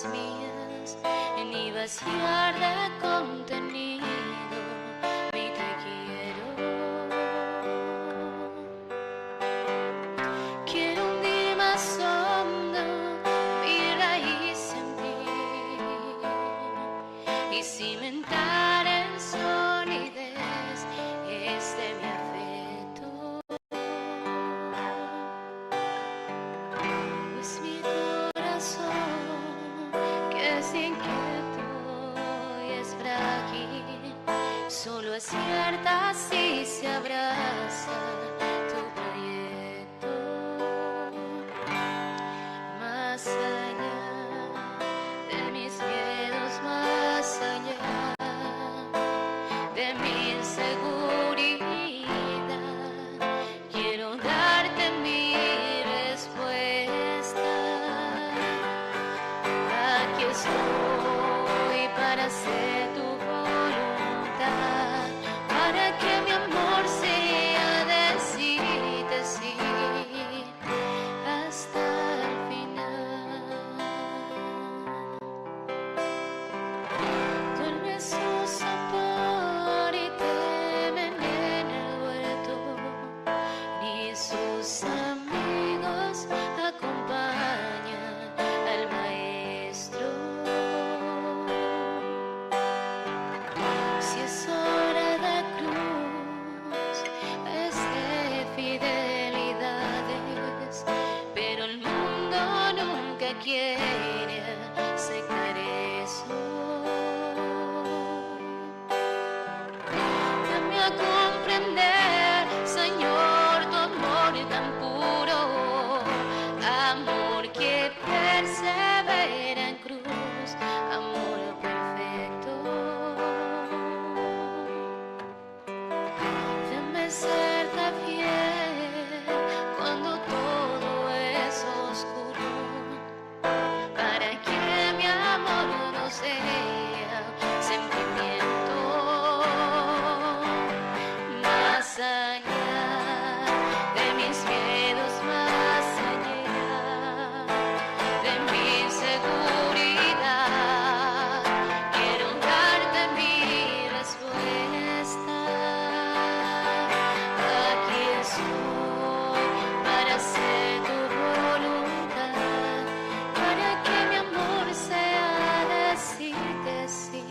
mías, ni vaciar de contenido mi te quiero. Quiero hundir más hondo mi raíz en ti y cimentar en solidez este mi afecto. Pues mi corazón, que es inquieto y es frágil, solo acierta si se abraza tu proyecto. Más allá de mis miedos, más allá de mi inseguridad, quiero darte mi respuesta. Aquí estoy para hacer tu voluntad, para que mi amor sea decirte sí hasta el final. Duerme su sabor y temen en el huerto, ni sus amigos acompañan al maestro. Si es hora de cruz, es de fidelidades, pero el mundo nunca quiere aceptar eso. Dame a comprender, Señor, tu amor tan puro, amor que persevera en cruz, amor perfecto. Dame serte fiel cuando todo es oscuro, para que mi amor no sea sentimiento. Más allá de mis miedos, más allá de mi inseguridad, quiero darte mi respuesta. Aquí estoy para hacer tu voluntad, para que mi amor sea decirte sí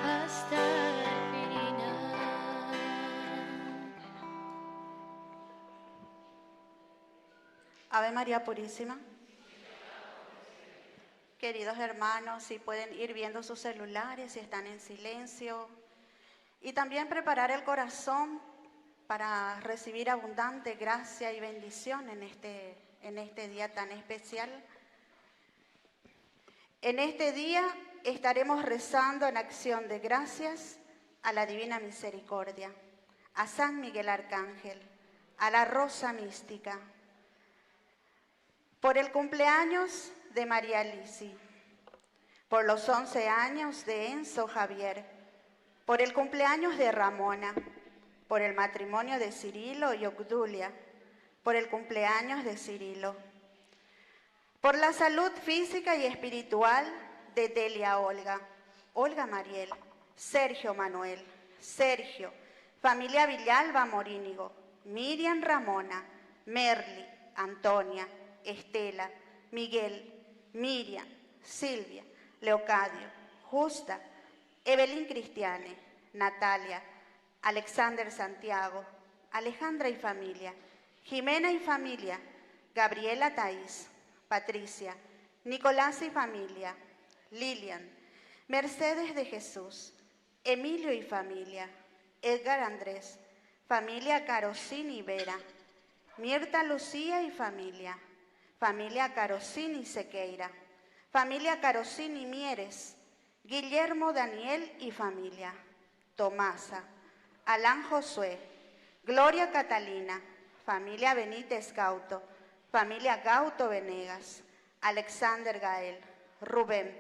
hasta el final. Ave María Purísima. Queridos hermanos, si pueden ir viendo sus celulares, si están en silencio, y también preparar el corazón para recibir abundante gracia y bendición en este día tan especial. En este día estaremos rezando en acción de gracias a la Divina Misericordia, a San Miguel Arcángel, a la Rosa Mística, por el cumpleaños de María Lisi, por los 11 años de Enzo Javier, por el cumpleaños de Ramona, por el matrimonio de Cirilo y Obdulia, por el cumpleaños de Cirilo, por la salud física y espiritual de Delia Olga, Olga Mariel, Sergio Manuel, Sergio, familia Villalba Morínigo, Miriam Ramona, Merly, Antonia, Estela, Miguel, Miriam, Silvia, Leocadio, Justa, Evelyn Cristiane, Natalia, Alexander Santiago, Alejandra y familia, Jimena y familia, Gabriela Thais, Patricia, Nicolás y familia, Lilian, Mercedes de Jesús, Emilio y familia, Edgar Andrés, familia Carosini y Vera, Mirta Lucía y familia, familia Carosini y Sequeira, familia Carosini y Mieres, Guillermo Daniel y familia, Tomasa, Alán Josué, Gloria Catalina, familia Benítez Gauto, familia Gauto Venegas, Alexander Gael, Rubén,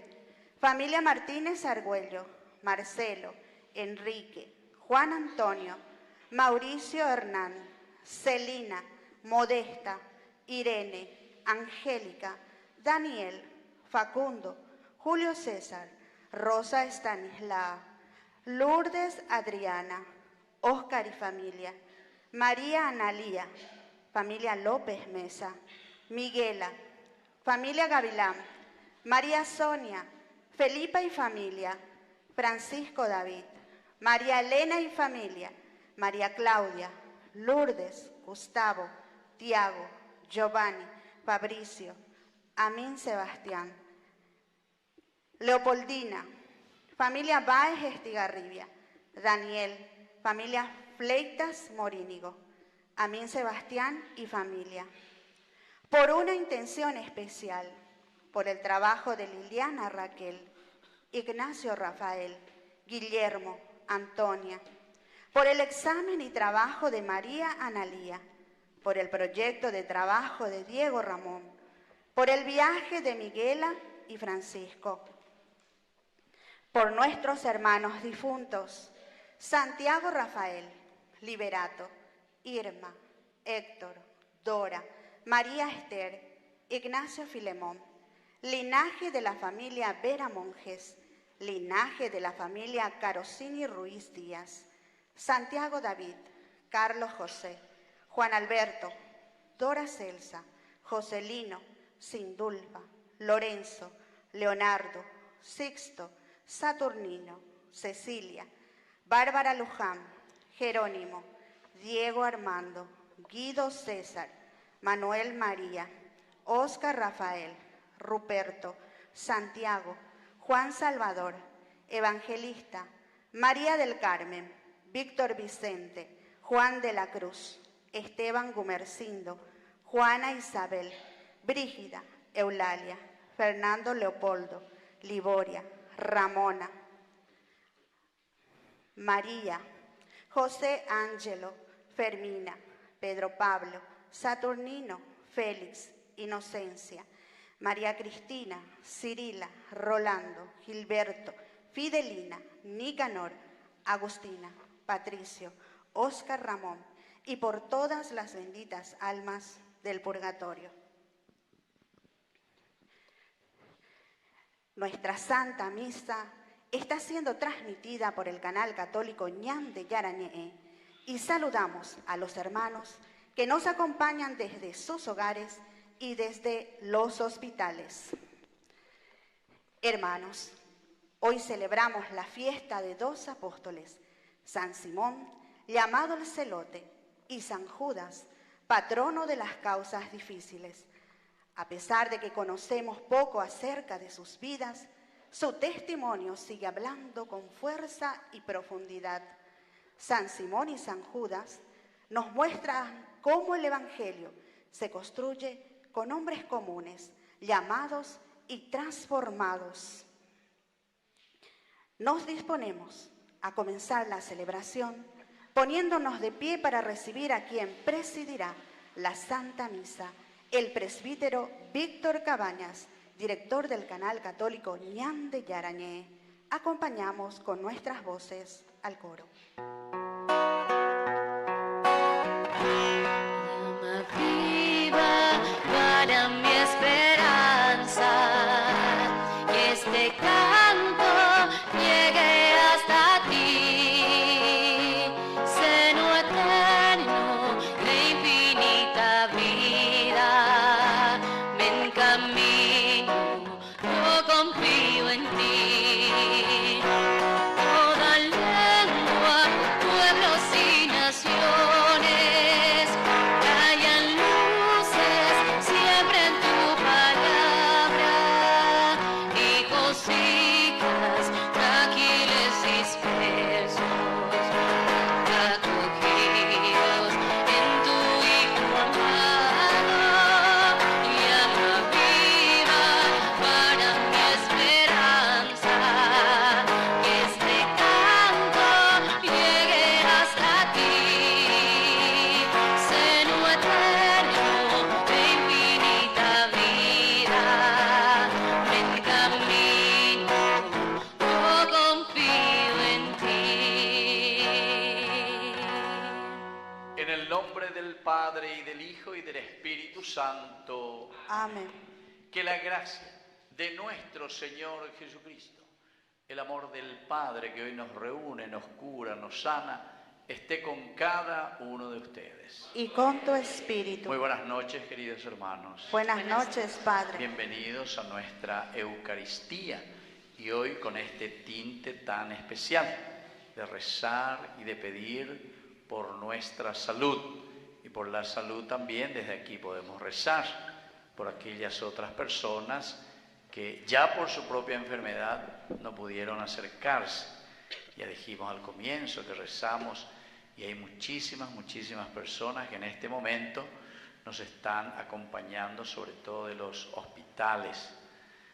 familia Martínez Argüello, Marcelo, Enrique, Juan Antonio, Mauricio Hernán, Celina, Modesta, Irene, Angélica, Daniel, Facundo, Julio César, Rosa Estanislao, Lourdes Adriana, Óscar y familia, María Analía, familia López Mesa, Miguela, familia Gavilán, María Sonia, Felipa y familia, Francisco David, María Elena y familia, María Claudia, Lourdes, Gustavo, Tiago, Giovanni, Fabricio, Amín Sebastián, Leopoldina, familia Báez Estigarribia, Daniel, familia Fleitas Morínigo, Amín Sebastián y familia. Por una intención especial, por el trabajo de Liliana Raquel, Ignacio Rafael, Guillermo, Antonia, por el examen y trabajo de María Analía, por el proyecto de trabajo de Diego Ramón, por el viaje de Miguela y Francisco, por nuestros hermanos difuntos, Santiago Rafael, Liberato, Irma, Héctor, Dora, María Esther, Ignacio Filemón, linaje de la familia Vera Monjes, linaje de la familia Carosini Ruiz Díaz, Santiago David, Carlos José, Juan Alberto, Dora Celsa, Joselino, Sindulfa, Lorenzo, Leonardo, Sixto, Saturnino, Cecilia, Bárbara Luján, Jerónimo, Diego Armando, Guido César, Manuel María, Óscar Rafael, Ruperto, Santiago, Juan Salvador, Evangelista, María del Carmen, Víctor Vicente, Juan de la Cruz, Esteban Gumercindo, Juana Isabel, Brígida, Eulalia, Fernando Leopoldo, Liboria, Ramona, María, José Ángelo, Fermina, Pedro Pablo, Saturnino, Félix, Inocencia, María Cristina, Cirila, Rolando, Gilberto, Fidelina, Nicanor, Agustina, Patricio, Óscar Ramón, y por todas las benditas almas del purgatorio. Nuestra Santa Misa está siendo transmitida por el canal católico Ñan de Yarañé y saludamos a los hermanos que nos acompañan desde sus hogares y desde los hospitales. Hermanos, hoy celebramos la fiesta de dos apóstoles, San Simón, llamado el Celote, y San Judas, patrono de las causas difíciles. A pesar de que conocemos poco acerca de sus vidas, su testimonio sigue hablando con fuerza y profundidad. San Simón y San Judas nos muestran cómo el Evangelio se construye con hombres comunes, llamados y transformados. Nos disponemos a comenzar la celebración poniéndonos de pie para recibir a quien presidirá la Santa Misa, el presbítero Víctor Cabañas, director del canal católico Ñan de Yarañé. Acompañamos con nuestras voces al coro. Llama viva para mi esperanza, que este canto llegue hasta ti, seno eterno de infinita vida, ven camino, yo confío en ti. Toda lengua, pueblos y naciones, callan luces siempre en tu palabra, hijos, hijas, tranquiles, dispersos, acogidos en tu Hijo amado, llama viva para mi esperanza, que este canto llegue hasta ti, seno eterno de infinita vida, ven camino, yo confío en ti. En el nombre del Padre, y del Hijo, y del Espíritu Santo, Amén. que la gracia de nuestro Señor Jesucristo, el amor del Padre que hoy nos reúne, nos cura, nos sana, esté con cada uno de ustedes. Y con tu espíritu. Muy buenas noches, queridos hermanos. Buenas noches, Padre. Bienvenidos a nuestra Eucaristía y hoy con este tinte tan especial de rezar y de pedir por nuestra salud y por la salud también. Desde aquí podemos rezar por aquellas otras personas que ya por su propia enfermedad no pudieron acercarse. Ya dijimos al comienzo que rezamos y hay muchísimas personas que en este momento nos están acompañando, sobre todo de los hospitales,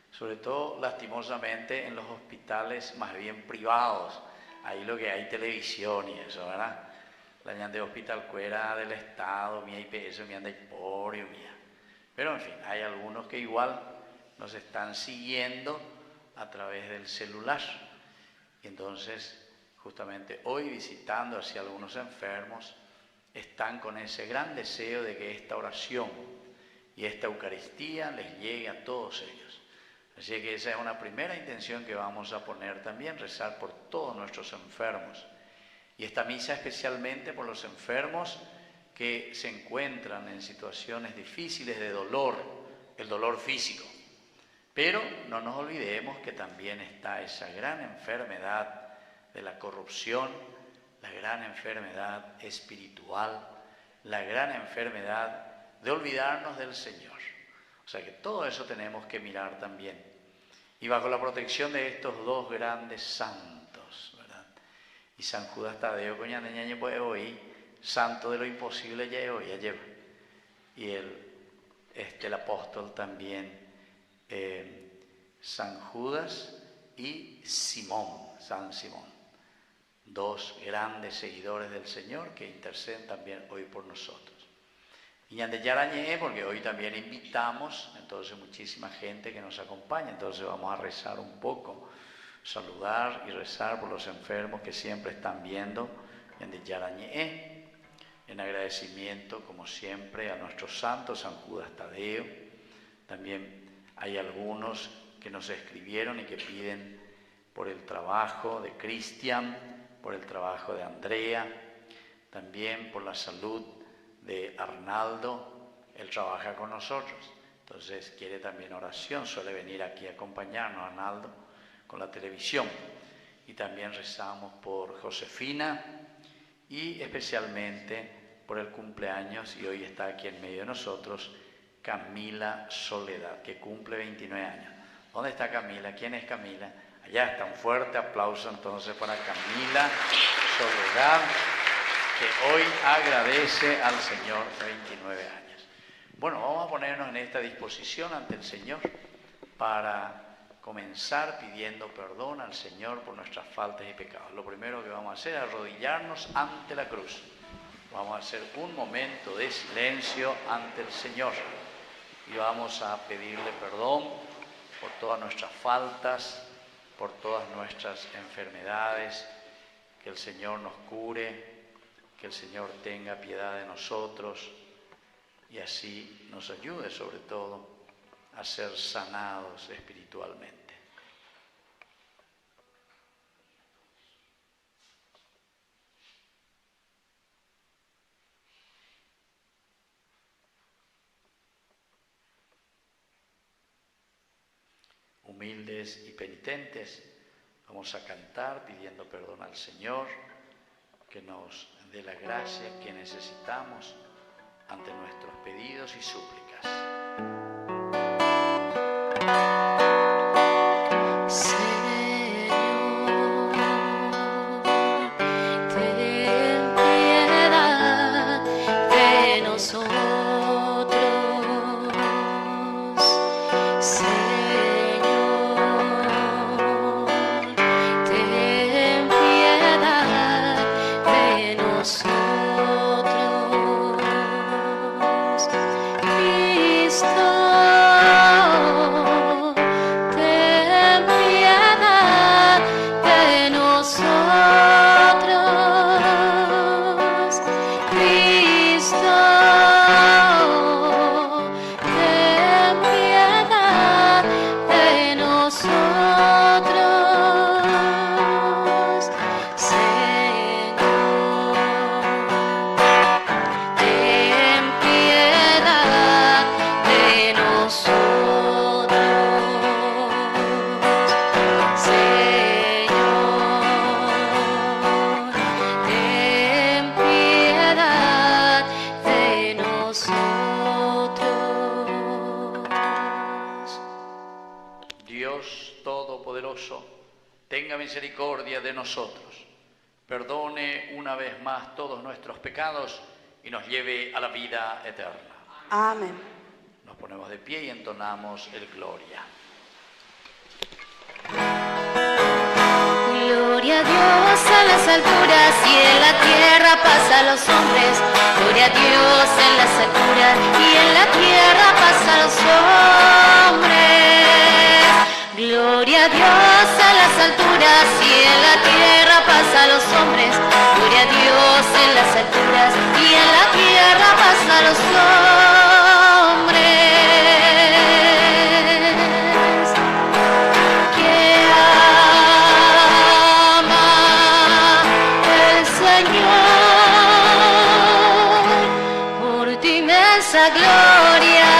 sobre todo lastimosamente en los hospitales más bien privados. Ahí lo que hay televisión y eso, ¿verdad? La ñande hospital cuera del Estado, mía IPS, mía de Iporio, mía. Pero en fin, hay algunos que igual nos están siguiendo a través del celular. Y entonces, justamente hoy visitando hacia algunos enfermos, están con ese gran deseo de que esta oración y esta Eucaristía les llegue a todos ellos. Así que esa es una primera intención que vamos a poner también, rezar por todos nuestros enfermos. Y esta misa especialmente por los enfermos que se encuentran en situaciones difíciles de dolor, el dolor físico. Pero no nos olvidemos que también está esa gran enfermedad de la corrupción, la gran enfermedad espiritual, la gran enfermedad de olvidarnos del Señor. O sea que todo eso tenemos que mirar también. Y bajo la protección de estos dos grandes santos, ¿verdad? Y San Judas Tadeo, coña de ñaño puede oír, santo de lo imposible ya hoy, ya lleva. Y el apóstol también, San Judas y Simón, San Simón. Dos grandes seguidores del Señor que interceden también hoy por nosotros. Y ñande yarañé, porque hoy también invitamos, entonces muchísima gente que nos acompaña, entonces vamos a rezar un poco, saludar y rezar por los enfermos que siempre están viendo, ñande yarañé, en agradecimiento como siempre a nuestros santos, San Judas Tadeo. También hay algunos que nos escribieron y que piden por el trabajo de Cristian, por el trabajo de Andrea, también por la salud de Arnaldo. Él trabaja con nosotros, entonces quiere también oración, suele venir aquí a acompañarnos, Arnaldo, con la televisión. Y también rezamos por Josefina y especialmente por el cumpleaños, y hoy está aquí en medio de nosotros, Camila Soledad, que cumple 29 años. ¿Dónde está Camila? ¿Quién es Camila? Allá está, un fuerte aplauso entonces para Camila Soledad, que hoy agradece al Señor 29 años. Bueno, vamos a ponernos en esta disposición ante el Señor para comenzar pidiendo perdón al Señor por nuestras faltas y pecados. Lo primero que vamos a hacer es arrodillarnos ante la cruz. Vamos a hacer un momento de silencio ante el Señor y vamos a pedirle perdón por todas nuestras faltas, por todas nuestras enfermedades, que el Señor nos cure, que el Señor tenga piedad de nosotros y así nos ayude sobre todo a ser sanados espiritualmente. Humildes y penitentes, vamos a cantar pidiendo perdón al Señor, que nos dé la gracia que necesitamos ante nuestros pedidos y súplicas. Ten piedad de nosotros. Cristo, ten piedad Dios Todopoderoso tenga misericordia de nosotros, perdone una vez más todos nuestros pecados y nos lleve a la vida eterna. Amén. Nos ponemos de pie y entonamos el Gloria. Gloria a Dios en las alturas y en la tierra paz a los hombres. Gloria a Dios en las alturas y en la tierra paz a los hombres. Gloria a Dios en las alturas y en la tierra paz a los hombres. Gloria a Dios en las alturas y en la tierra paz a los hombres. Que ama el Señor por tu inmensa gloria.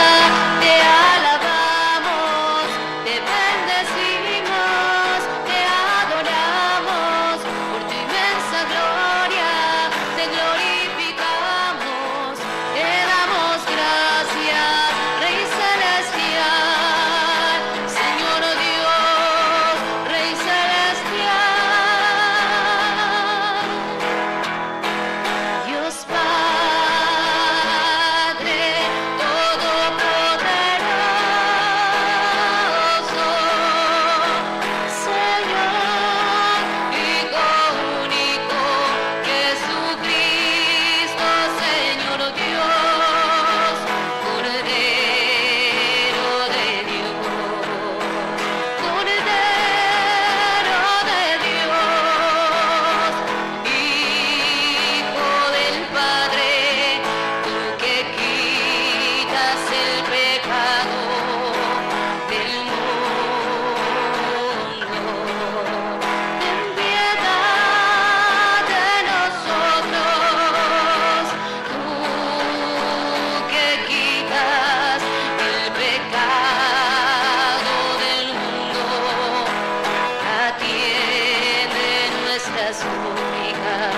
Te alabamos, te bendecimos, te adoramos por tu inmensa gloria. Te glorificamos, te damos gracias, Rey celestial, Señor Dios, Rey celestial. Dios Padre Todopoderoso, Señor, Hijo único, Jesucristo, Señor Dios, Cordero de Dios, Cordero de Dios, Hijo del Padre, tú que quitas el pecado del mundo. Ten piedad de nosotros, tú que quitas el pecado del mundo. Atiende nuestras súplicas,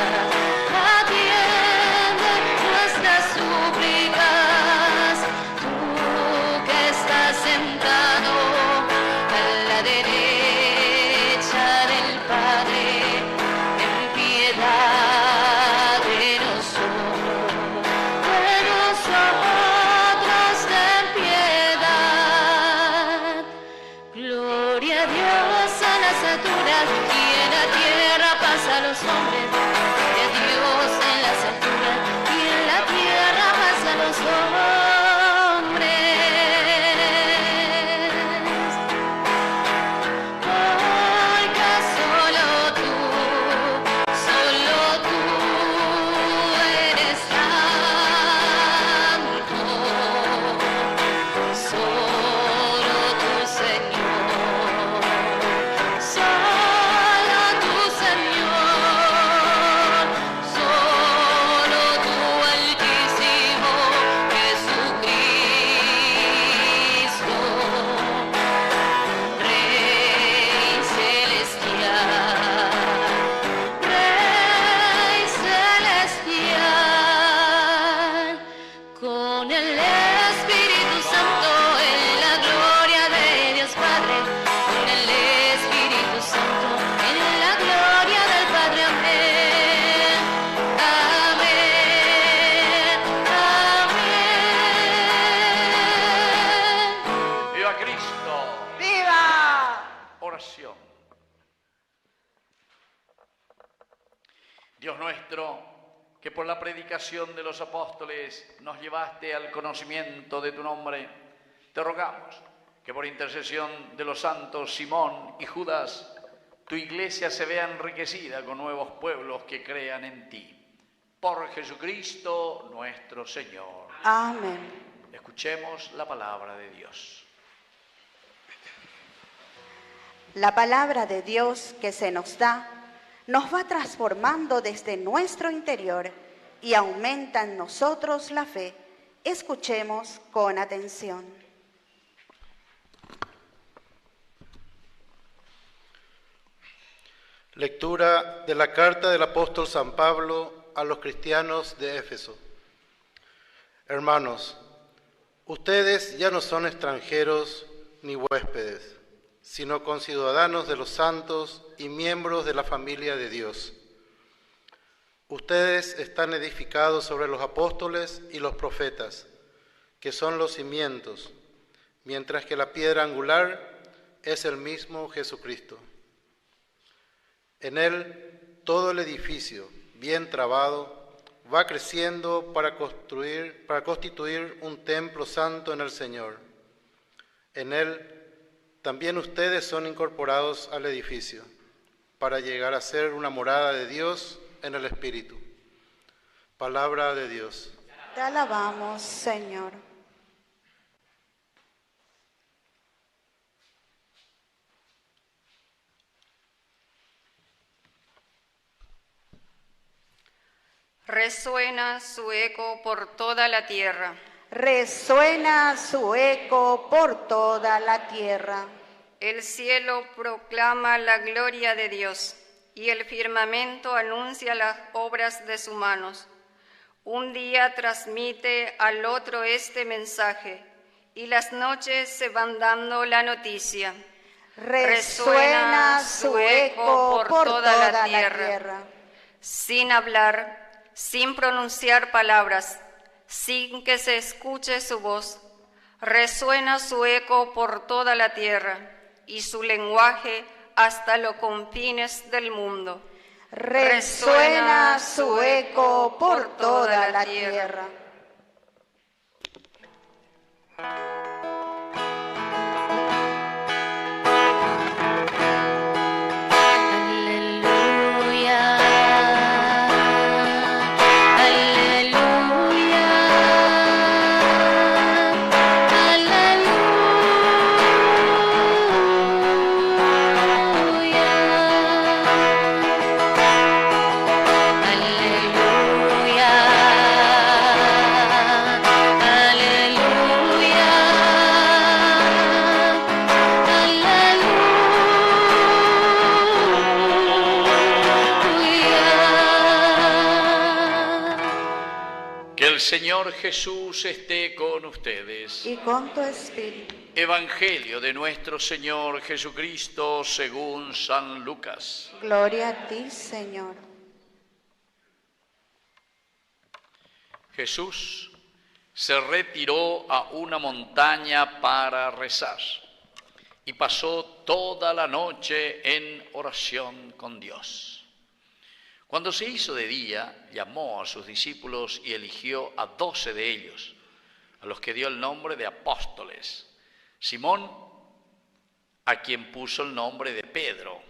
atiende nuestras súplicas. Tú que estás sentado a la derecha del Padre, ten piedad de nosotros, ten piedad. Gloria a Dios en las alturas y en la tierra paz a los hombres. Gloria a Dios en las alturas y en la tierra paz a los hombres. Porque solo tú eres santo. Solo tú, Señor, solo tú, Señor, solo tú, Altísimo Jesucristo, Rey celestial, con el Espíritu Santo en la gloria de Dios Padre, con el Espíritu Santo en la gloria del Padre. Amén, amén, amén. ¡Viva Cristo! ¡Viva! Oración. Dios nuestro, que por la predicación de los apóstoles nos llevaste al conocimiento de tu nombre, te rogamos que por intercesión de los santos Simón y Judas, tu iglesia se vea enriquecida con nuevos pueblos que crean en ti. Por Jesucristo nuestro Señor. Amén. Escuchemos la palabra de Dios. La palabra de Dios que se nos da nos va transformando desde nuestro interior y aumenta en nosotros la fe. Escuchemos con atención. Lectura de la carta del apóstol San Pablo a los cristianos de Éfeso. Hermanos, ustedes ya no son extranjeros ni huéspedes, sino conciudadanos de los santos y miembros de la familia de Dios. Ustedes están edificados sobre los apóstoles y los profetas, que son los cimientos, mientras que la piedra angular es el mismo Jesucristo. En él todo el edificio, bien trabado, va creciendo para constituir un templo santo en el Señor. En él también ustedes son incorporados al edificio, para llegar a ser una morada de Dios en el Espíritu. Palabra de Dios. Te alabamos, Señor. Resuena su eco por toda la tierra. Resuena su eco por toda la tierra. El cielo proclama la gloria de Dios y el firmamento anuncia las obras de sus manos. Un día transmite al otro este mensaje y las noches se van dando la noticia. Resuena su eco por toda la tierra. Sin hablar, sin pronunciar palabras, sin que se escuche su voz, resuena su eco por toda la tierra y su lenguaje hasta los confines del mundo. Resuena su eco por toda la tierra. El Señor Jesús esté con ustedes. Y con tu espíritu. Evangelio de nuestro Señor Jesucristo según San Lucas. Gloria a ti, Señor. Jesús se retiró a una montaña para rezar y pasó toda la noche en oración con Dios. Cuando se hizo de día, llamó a sus discípulos y eligió a 12 de ellos, a los que dio el nombre de apóstoles. Simón, a quien puso el nombre de Pedro,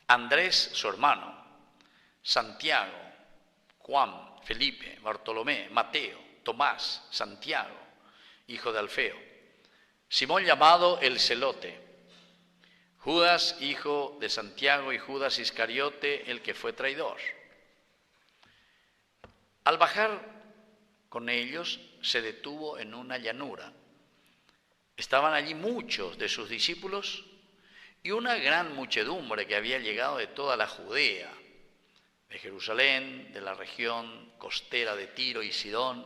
Andrés, su hermano, Santiago, Juan, Felipe, Bartolomé, Mateo, Tomás, Santiago, hijo de Alfeo, Simón llamado el Celote, Judas, hijo de Santiago, y Judas Iscariote, el que fue traidor. Al bajar con ellos, se detuvo en una llanura. Estaban allí muchos de sus discípulos y una gran muchedumbre que había llegado de toda la Judea, de Jerusalén, de la región costera de Tiro y Sidón,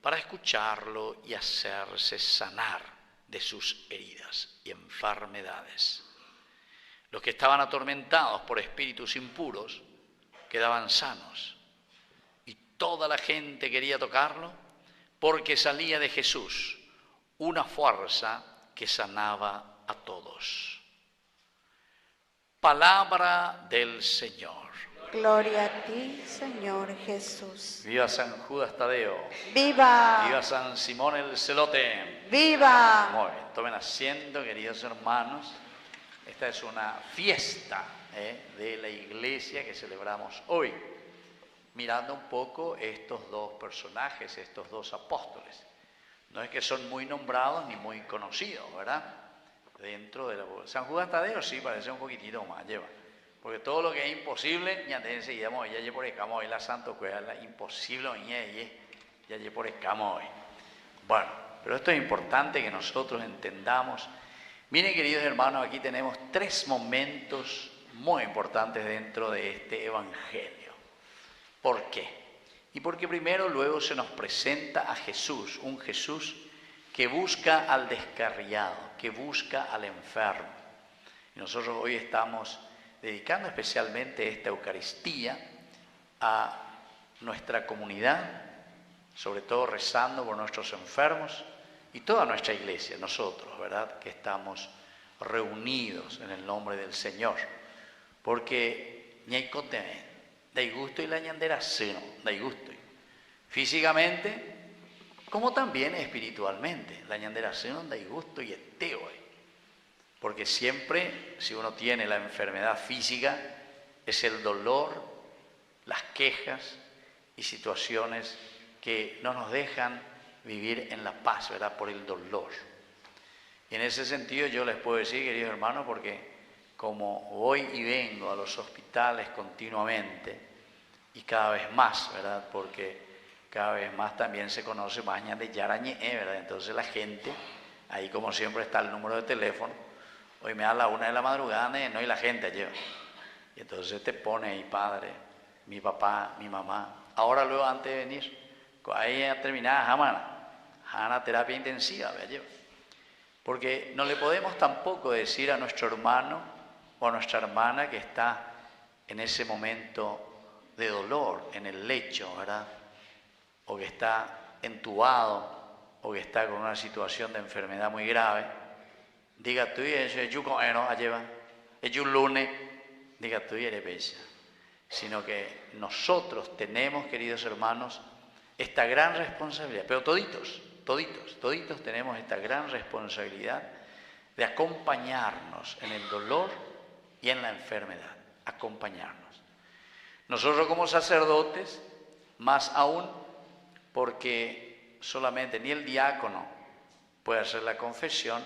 para escucharlo y hacerse sanar de sus heridas y enfermedades. Los que estaban atormentados por espíritus impuros quedaban sanos, y toda la gente quería tocarlo porque salía de Jesús una fuerza que sanaba a todos. Palabra del Señor. Gloria a ti, Señor Jesús. Viva San Judas Tadeo. ¡Viva! Viva San Simón el Celote. ¡Viva! Muy bien, tomen asiento, queridos hermanos. Esta es una fiesta de la iglesia que celebramos hoy, mirando un poco estos dos personajes, estos dos apóstoles. No es que son muy nombrados ni muy conocidos, ¿verdad? Dentro de la... San Judas Tadeo sí parece un poquitito más, lleva. Porque todo lo que es imposible, ya enseguida, ya por escamo hoy la santo cueva, la imposible, ya por escamo hoy. Bueno, pero esto es importante que nosotros entendamos. Miren, queridos hermanos, aquí tenemos 3 momentos muy importantes dentro de este evangelio. ¿Por qué? Y porque primero luego se nos presenta a Jesús, un Jesús que busca al descarriado, que busca al enfermo. Y nosotros hoy estamos dedicando especialmente esta Eucaristía a nuestra comunidad, sobre todo rezando por nuestros enfermos y toda nuestra iglesia, nosotros, ¿verdad?, que estamos reunidos en el nombre del Señor. Porque ñaicote, dai gusto y la ñandera seno, dai gusto. Físicamente, como también espiritualmente. La ñandera seno dai gusto y esteo. Porque siempre, si uno tiene la enfermedad física, es el dolor, las quejas y situaciones que no nos dejan vivir en la paz, ¿verdad?, por el dolor. Y en ese sentido yo les puedo decir, queridos hermanos, porque como voy y vengo a los hospitales continuamente, y cada vez más, ¿verdad?, porque cada vez más también se conoce más de Yarañé, ¿verdad? Entonces la gente, ahí como siempre está el número de teléfono, hoy me da la 1 de la madrugada, no, y la gente lleva. Y entonces te pone ahí, padre, mi papá, mi mamá. Ahora luego antes de venir, ahí ya terminada jamana terapia intensiva, me lleva. Porque no le podemos tampoco decir a nuestro hermano o a nuestra hermana que está en ese momento de dolor, en el lecho, ¿verdad?, o que está entubado, o que está con una situación de enfermedad muy grave, diga tú, es un lunes, diga tú y eres bella. Sino que nosotros tenemos, queridos hermanos, esta gran responsabilidad, pero toditos tenemos esta gran responsabilidad de acompañarnos en el dolor y en la enfermedad, acompañarnos. Nosotros como sacerdotes, más aún, porque solamente ni el diácono puede hacer la confesión,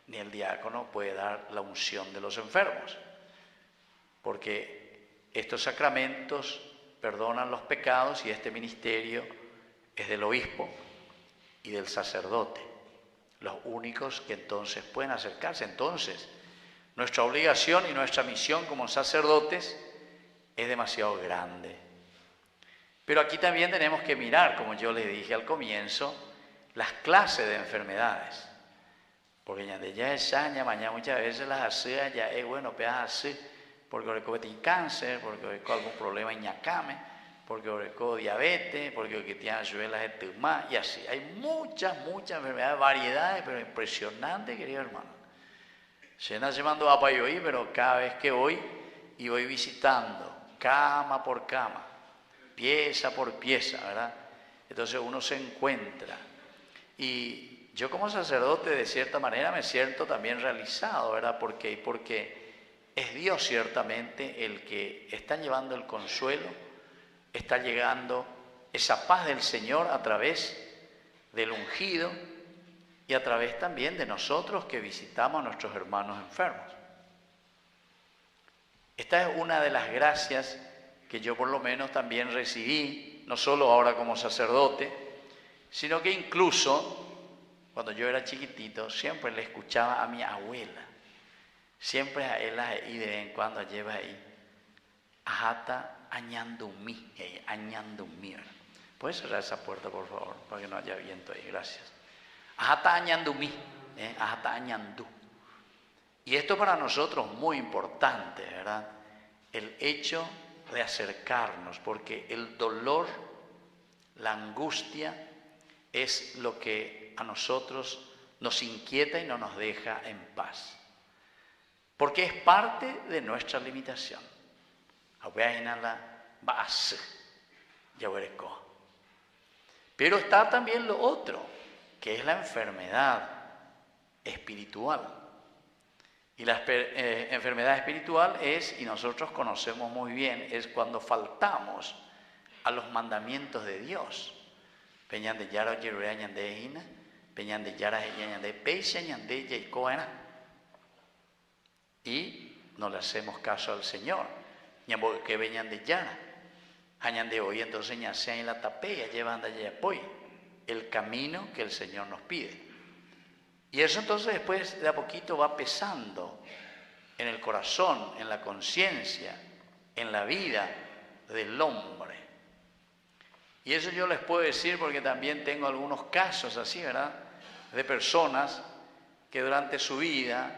ni el diácono puede dar la unción de los enfermos, porque estos sacramentos perdonan los pecados y este ministerio es del obispo y del sacerdote, los únicos que entonces pueden acercarse. Entonces, nuestra obligación y nuestra misión como sacerdotes es demasiado grande. Pero aquí también tenemos que mirar, como yo les dije al comienzo, las clases de enfermedades. Porque ya es saña, mañana muchas veces las hace, ya es bueno, así, porque tiene cáncer, porque algún problema en ñacame, porque diabetes, porque tiene ayuelas de tumá, y así. Hay muchas enfermedades, variedades, pero impresionantes, querido hermano. Se está llevando a Payoí, pero cada vez que voy, y voy visitando, cama por cama, pieza por pieza, ¿verdad? Entonces uno se encuentra. Y yo como sacerdote, de cierta manera, me siento también realizado, ¿verdad? Porque es Dios ciertamente el que está llevando el consuelo, está llegando esa paz del Señor a través del ungido y a través también de nosotros que visitamos a nuestros hermanos enfermos. Esta es una de las gracias que yo por lo menos también recibí, no solo ahora como sacerdote, sino que incluso cuando yo era chiquitito siempre le escuchaba a mi abuela, siempre a él y de vez en cuando lleva ahí, ajata añandumí, añandumí. ¿Puedes cerrar esa puerta, por favor, para que no haya viento ahí? Gracias. Ajata añandumí, ajata añandú. Y esto para nosotros es muy importante, ¿verdad? El hecho de acercarnos, porque el dolor, la angustia, es lo que a nosotros nos inquieta y no nos deja en paz. Porque es parte de nuestra limitación. Pero está también lo otro, que es la enfermedad espiritual. Y la enfermedad espiritual es, y nosotros conocemos muy bien, es cuando faltamos a los mandamientos de Dios. Peñan de Yara, Yeruea, Ñande, Ina, Peñan de Yara, Ñande, Peixa, Ñande, Yaicoena. Y no le hacemos caso al Señor. Ñambo que veñan de Yara. Hañan de hoy, entonces ya sea en la tapea, llevan de allá apoyo el camino que el Señor nos pide. Y eso entonces después de a poquito va pesando en el corazón, en la conciencia, en la vida del hombre. Y eso yo les puedo decir porque también tengo algunos casos así, ¿verdad? de personas que durante su vida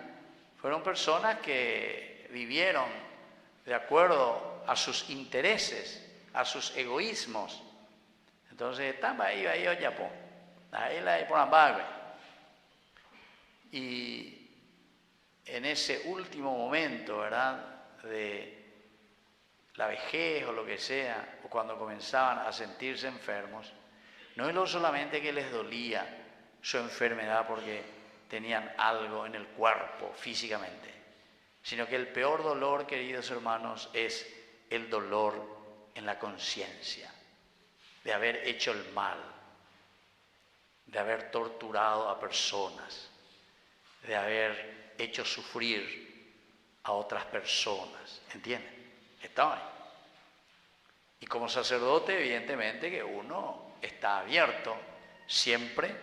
fueron personas que vivieron de acuerdo a sus intereses, a sus egoísmos. Entonces, estaba ahí, oye, po, ahí la por ambague. Y en ese último momento, ¿verdad?, de la vejez o lo que sea, o cuando comenzaban a sentirse enfermos, no es lo solamente que les dolía su enfermedad porque tenían algo en el cuerpo físicamente, sino que el peor dolor, queridos hermanos, es el dolor en la conciencia, de haber hecho el mal, de haber torturado a personas, de haber hecho sufrir a otras personas, ¿entienden? Está ahí. Y como sacerdote, evidentemente que uno está abierto siempre,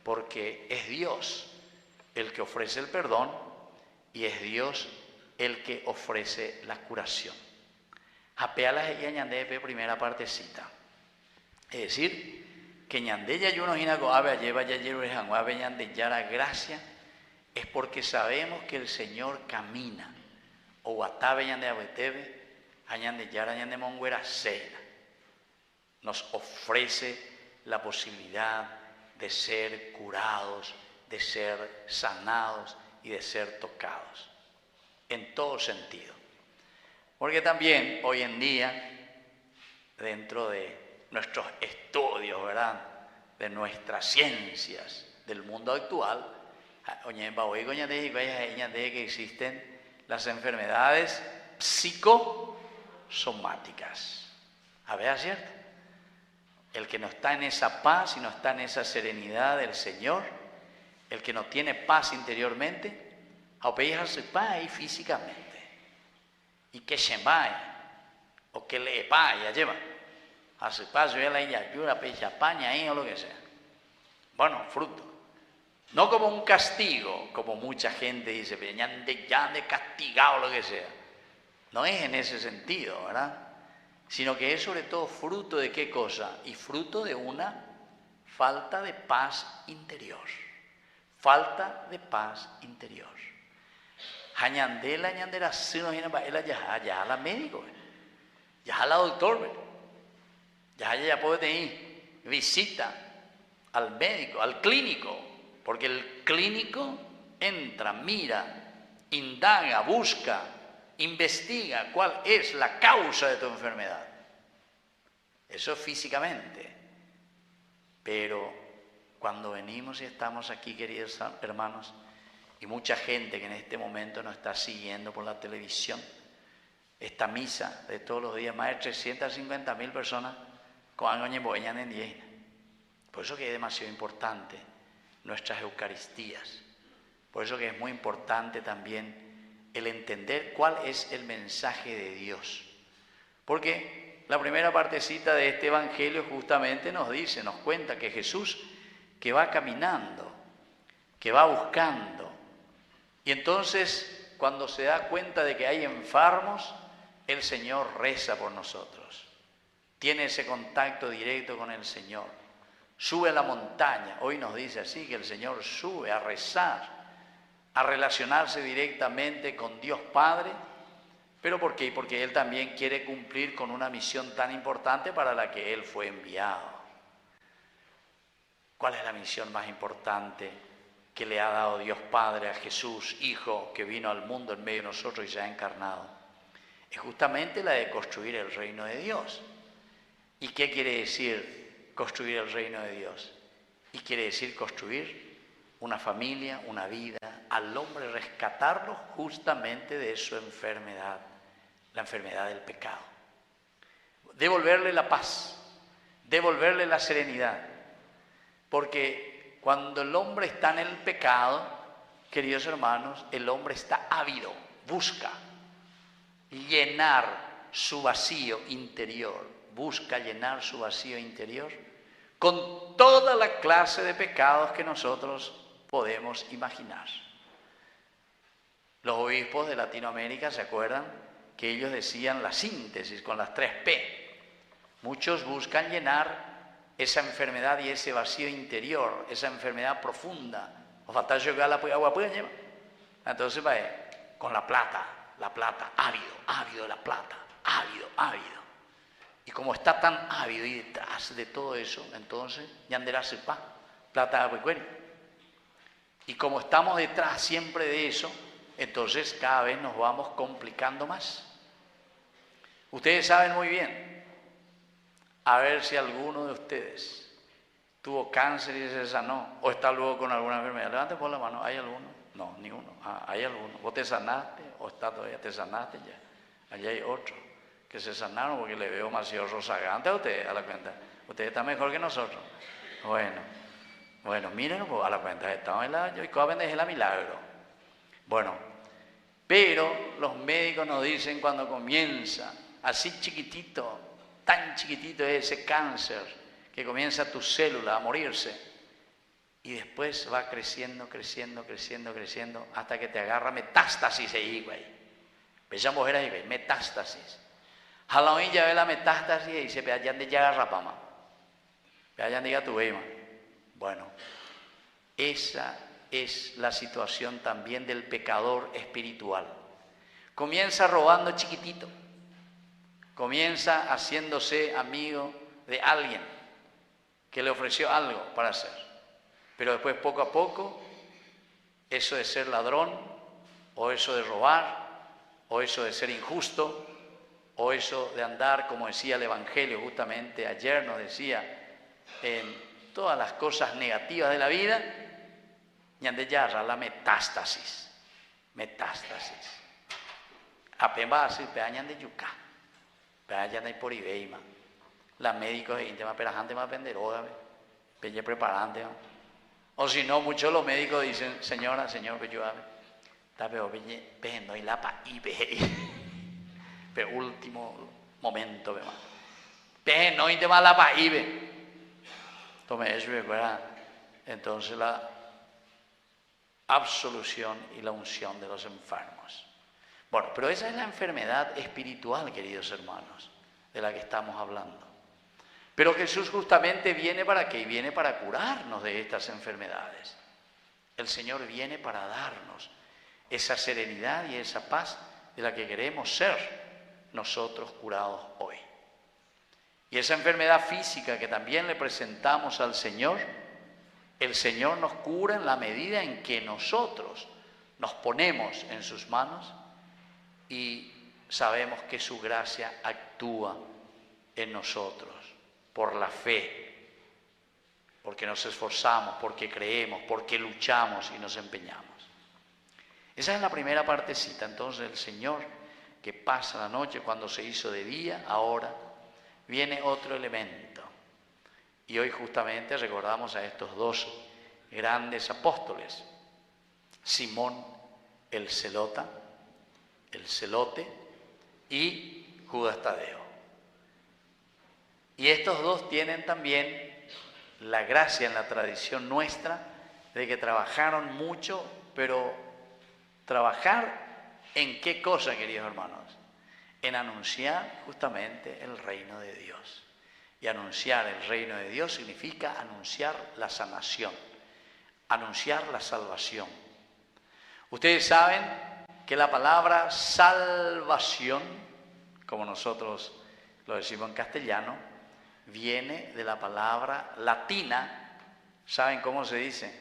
porque es Dios el que ofrece el perdón y es Dios el que ofrece la curación. Apealas y añandepe primera partecita. Es decir, que ñandella y uno hinaco ave lleva ya ave ñandella gracia, es porque sabemos que el Señor camina. O atabe ñande abetebe, añande yara añande monguera seina. Nos ofrece la posibilidad de ser curados, de ser sanados y de ser tocados. En todo sentido. Porque también hoy en día, dentro de nuestros estudios, ¿verdad?, de nuestras ciencias del mundo actual, que existen las enfermedades psicosomáticas. A ver, ¿cierto? El que no está en esa paz y no está en esa serenidad del Señor, el que no tiene paz interiormente, apejarse paz físicamente. Y que se vaya, o que le vaya, lleva. Hace paso ya la ayuda, pecha paña ahí o lo que sea. Bueno, fruto. No como un castigo, como mucha gente dice, ya de castigado o lo que sea. No es en ese sentido, ¿verdad? Sino que es sobre todo fruto de qué cosa, y fruto de una falta de paz interior. Falta de paz interior. Jañandela, ñandera, si no viene para ya la médico, ya la doctor, ya puede tener visita al médico, al clínico, porque el clínico entra, mira, indaga, busca, investiga cuál es la causa de tu enfermedad. Eso es físicamente. Pero cuando venimos y estamos aquí, queridos hermanos, y mucha gente que en este momento nos está siguiendo por la televisión, esta misa de todos los días, más de 350.000 personas con en 10. Por eso que es demasiado importante nuestras Eucaristías. Por eso que es muy importante también el entender cuál es el mensaje de Dios. Porque la primera partecita de este Evangelio justamente nos dice, nos cuenta que Jesús que va caminando, que va buscando, y entonces cuando se da cuenta de que hay enfermos, el Señor reza por nosotros. Tiene ese contacto directo con el Señor. Sube a la montaña. Hoy nos dice así que el Señor sube a rezar, a relacionarse directamente con Dios Padre. ¿Pero por qué? Porque Él también quiere cumplir con una misión tan importante para la que Él fue enviado. ¿Cuál es la misión más importante que le ha dado Dios Padre a Jesús, Hijo, que vino al mundo en medio de nosotros y se ha encarnado? Es justamente la de construir el reino de Dios. ¿Y qué quiere decir construir el reino de Dios? Y quiere decir construir una familia, una vida, al hombre rescatarlo justamente de su enfermedad, la enfermedad del pecado. Devolverle la paz, devolverle la serenidad. Porque cuando el hombre está en el pecado, queridos hermanos, el hombre está ávido, busca llenar su vacío interior, busca llenar su vacío interior con toda la clase de pecados que nosotros podemos imaginar. Los obispos de Latinoamérica, ¿se acuerdan? Que ellos decían la síntesis con las 3 P. Muchos buscan llenar esa enfermedad y ese vacío interior, esa enfermedad profunda. O falta llegar a la agua puña. Entonces va con la plata, ávido de la plata, ávido. Y como está tan ávido y detrás de todo eso, entonces ya andará su plata recuerdo. Y como estamos detrás siempre de eso, entonces cada vez nos vamos complicando más. Ustedes saben muy bien, a ver si alguno de ustedes tuvo cáncer y se sanó, o está luego con alguna enfermedad. Levanten por la mano, ¿hay alguno? No, ninguno. Hay alguno. ¿Vos te sanaste o está todavía? ¿Te sanaste ya? Allá hay otro que se sanaron porque le veo demasiado rozagante a ustedes, a la cuenta. Ustedes están mejor que nosotros. Bueno, miren, pues, a la cuenta, estamos en la... Yo y bendecir la milagro. Bueno, pero los médicos nos dicen cuando comienza, así chiquitito, tan chiquitito es ese cáncer, que comienza tu célula a morirse y después va creciendo, hasta que te agarra metástasis ahí, güey. Vean mujeres ahí, güey, metástasis. Halloween ya ve la metástasis y se vean de ya rapama. Vean de ya tu vema. Bueno, esa es la situación también del pecador espiritual. Comienza robando chiquitito. Comienza haciéndose amigo de alguien que le ofreció algo para hacer. Pero después, poco a poco, eso de ser ladrón, o eso de robar, o eso de ser injusto, o eso de andar, como decía el Evangelio justamente ayer, nos decía, en todas las cosas negativas de la vida, y ande ya la metástasis. Apemba se peañan de yuca, peañan de por ibeima. La médicos de íntima perajante más venderoga, pelle preparante. O si no, muchos de los médicos dicen, señora, señor, que yo ave, está peor, no hay la pa y ve. Pero último momento, ve no hay tema la pa y ve. Tome eso, ¿verdad? Entonces la absolución y la unción de los enfermos. Bueno, pero esa es la enfermedad espiritual, queridos hermanos, de la que estamos hablando. Pero Jesús justamente viene para ¿qué? Viene para curarnos de estas enfermedades. El Señor viene para darnos esa serenidad y esa paz de la que queremos ser nosotros curados hoy. Y esa enfermedad física que también le presentamos al Señor, el Señor nos cura en la medida en que nosotros nos ponemos en sus manos y sabemos que su gracia actúa en nosotros por la fe, porque nos esforzamos, porque creemos, porque luchamos y nos empeñamos. Esa es la primera partecita. Entonces el Señor que pasa la noche cuando se hizo de día, ahora viene otro elemento. Y hoy justamente recordamos a estos dos grandes apóstoles, Simón el Zelota, el Celote, y Judas Tadeo. Y estos dos tienen también la gracia en la tradición nuestra de que trabajaron mucho, pero trabajar en qué cosa, queridos hermanos, en anunciar justamente el reino de Dios. Y anunciar el reino de Dios significa anunciar la sanación, anunciar la salvación. Ustedes saben que la palabra salvación, como nosotros lo decimos en castellano, viene de la palabra latina. ¿Saben cómo se dice?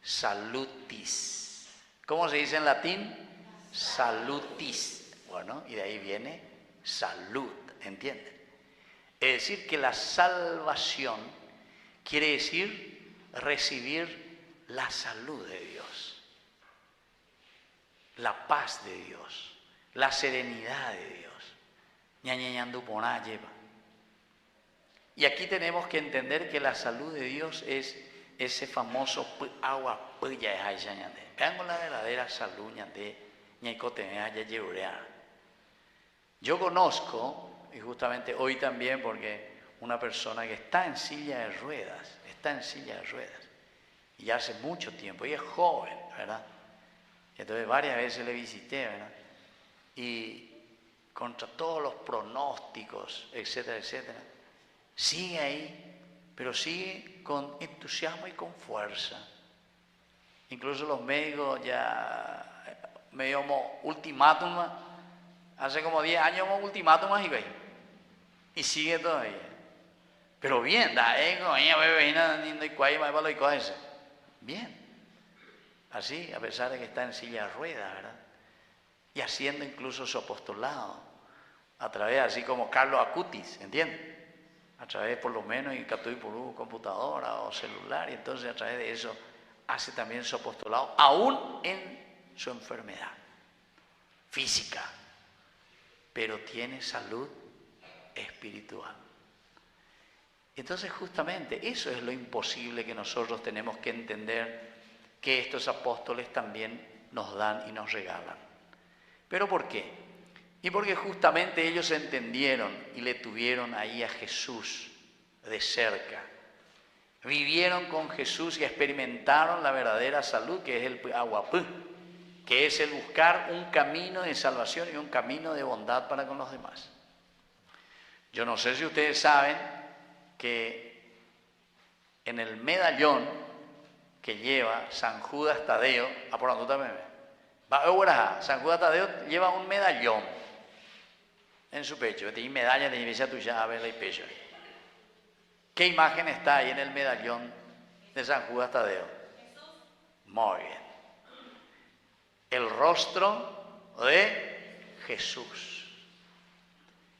Salutis. ¿Cómo se dice en latín? Salutis. Bueno, y de ahí viene salud, ¿entienden? Es decir, que la salvación quiere decir recibir la salud de Dios, la paz de Dios, la serenidad de Dios. Ñañañandu poná lleva. Y aquí tenemos que entender que la salud de Dios es ese famoso agua puya de Hayañande. Vean con la verdadera salud ñande ñaicote haya lleurear. Yo conozco, y justamente hoy también, porque una persona que está en silla de ruedas, y ya hace mucho tiempo, y es joven, ¿verdad? Entonces varias veces le visité, ¿verdad? Y contra todos los pronósticos, etcétera, etcétera, sigue ahí, pero sigue con entusiasmo y con fuerza. Incluso los médicos ya medio como ultimátum, hace como 10 años como ultimátum y sigue todavía. Pero bien, bien. Así, a pesar de que está en silla de ruedas, ¿verdad? Y haciendo incluso su apostolado, a través, así como Carlos Acutis, ¿entiendes? A través, por lo menos, y por una computadora o celular, y entonces a través de eso hace también su apostolado, aún en su enfermedad física, pero tiene salud espiritual. Entonces, justamente, eso es lo imposible que nosotros tenemos que entender, que estos apóstoles también nos dan y nos regalan. ¿Pero por qué? Y porque justamente ellos entendieron y le tuvieron ahí a Jesús de cerca. Vivieron con Jesús y experimentaron la verdadera salud, que es el aguapú, que es el buscar un camino de salvación y un camino de bondad para con los demás. Yo no sé si ustedes saben que en el medallón que lleva San Judas Tadeo, por donde también San Judas Tadeo lleva un medallón en su pecho, tiene medalla de iglesia tuya, y pecho. ¿Qué imagen está ahí en el medallón de San Judas Tadeo? Muy bien. El rostro de Jesús.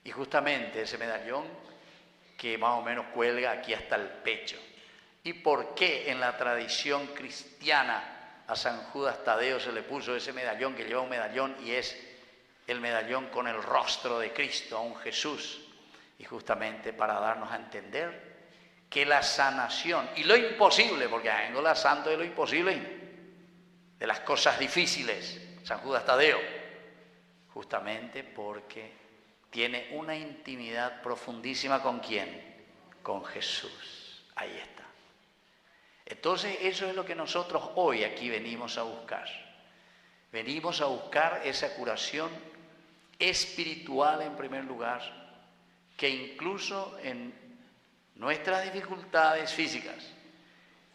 Y justamente ese medallón que más o menos cuelga aquí hasta el pecho. ¿Y por qué en la tradición cristiana a San Judas Tadeo se le puso ese medallón, que lleva un medallón y es el medallón con el rostro de Cristo, a un Jesús? Y justamente para darnos a entender que la sanación y lo imposible, porque vengo la santo de lo imposible, de las cosas difíciles, San Judas Tadeo, justamente porque tiene una intimidad profundísima ¿con quién? Con Jesús. Ahí está. Entonces eso es lo que nosotros hoy aquí venimos a buscar. Venimos a buscar esa curación espiritual en primer lugar, que incluso en nuestras dificultades físicas,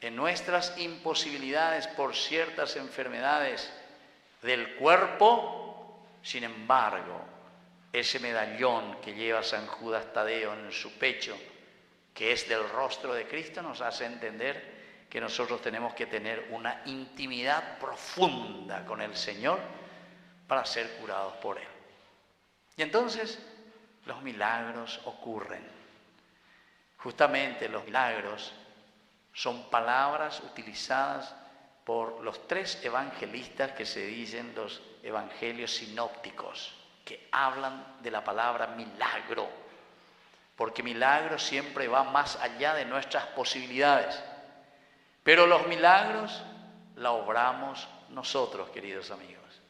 en nuestras imposibilidades por ciertas enfermedades del cuerpo, sin embargo, ese medallón que lleva San Judas Tadeo en su pecho, que es del rostro de Cristo, nos hace entender que nosotros tenemos que tener una intimidad profunda con el Señor para ser curados por Él. Y entonces los milagros ocurren. Justamente los milagros son palabras utilizadas por los 3 evangelistas que se dicen los evangelios sinópticos, que hablan de la palabra milagro, porque milagro siempre va más allá de nuestras posibilidades. Pero los milagros la obramos nosotros, queridos amigos.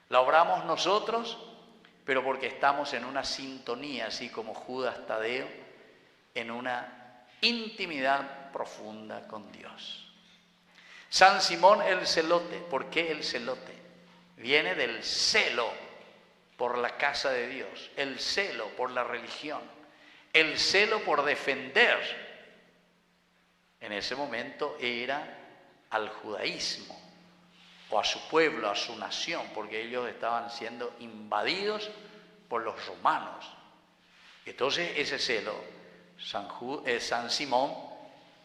La obramos nosotros, pero porque estamos en una sintonía, así como Judas Tadeo, en una intimidad profunda con Dios. San Simón el celote, ¿por qué el celote? Viene del celo por la casa de Dios, el celo por la religión, el celo por defender. En ese momento era al judaísmo, o a su pueblo, a su nación, porque ellos estaban siendo invadidos por los romanos. Entonces ese celo, San Simón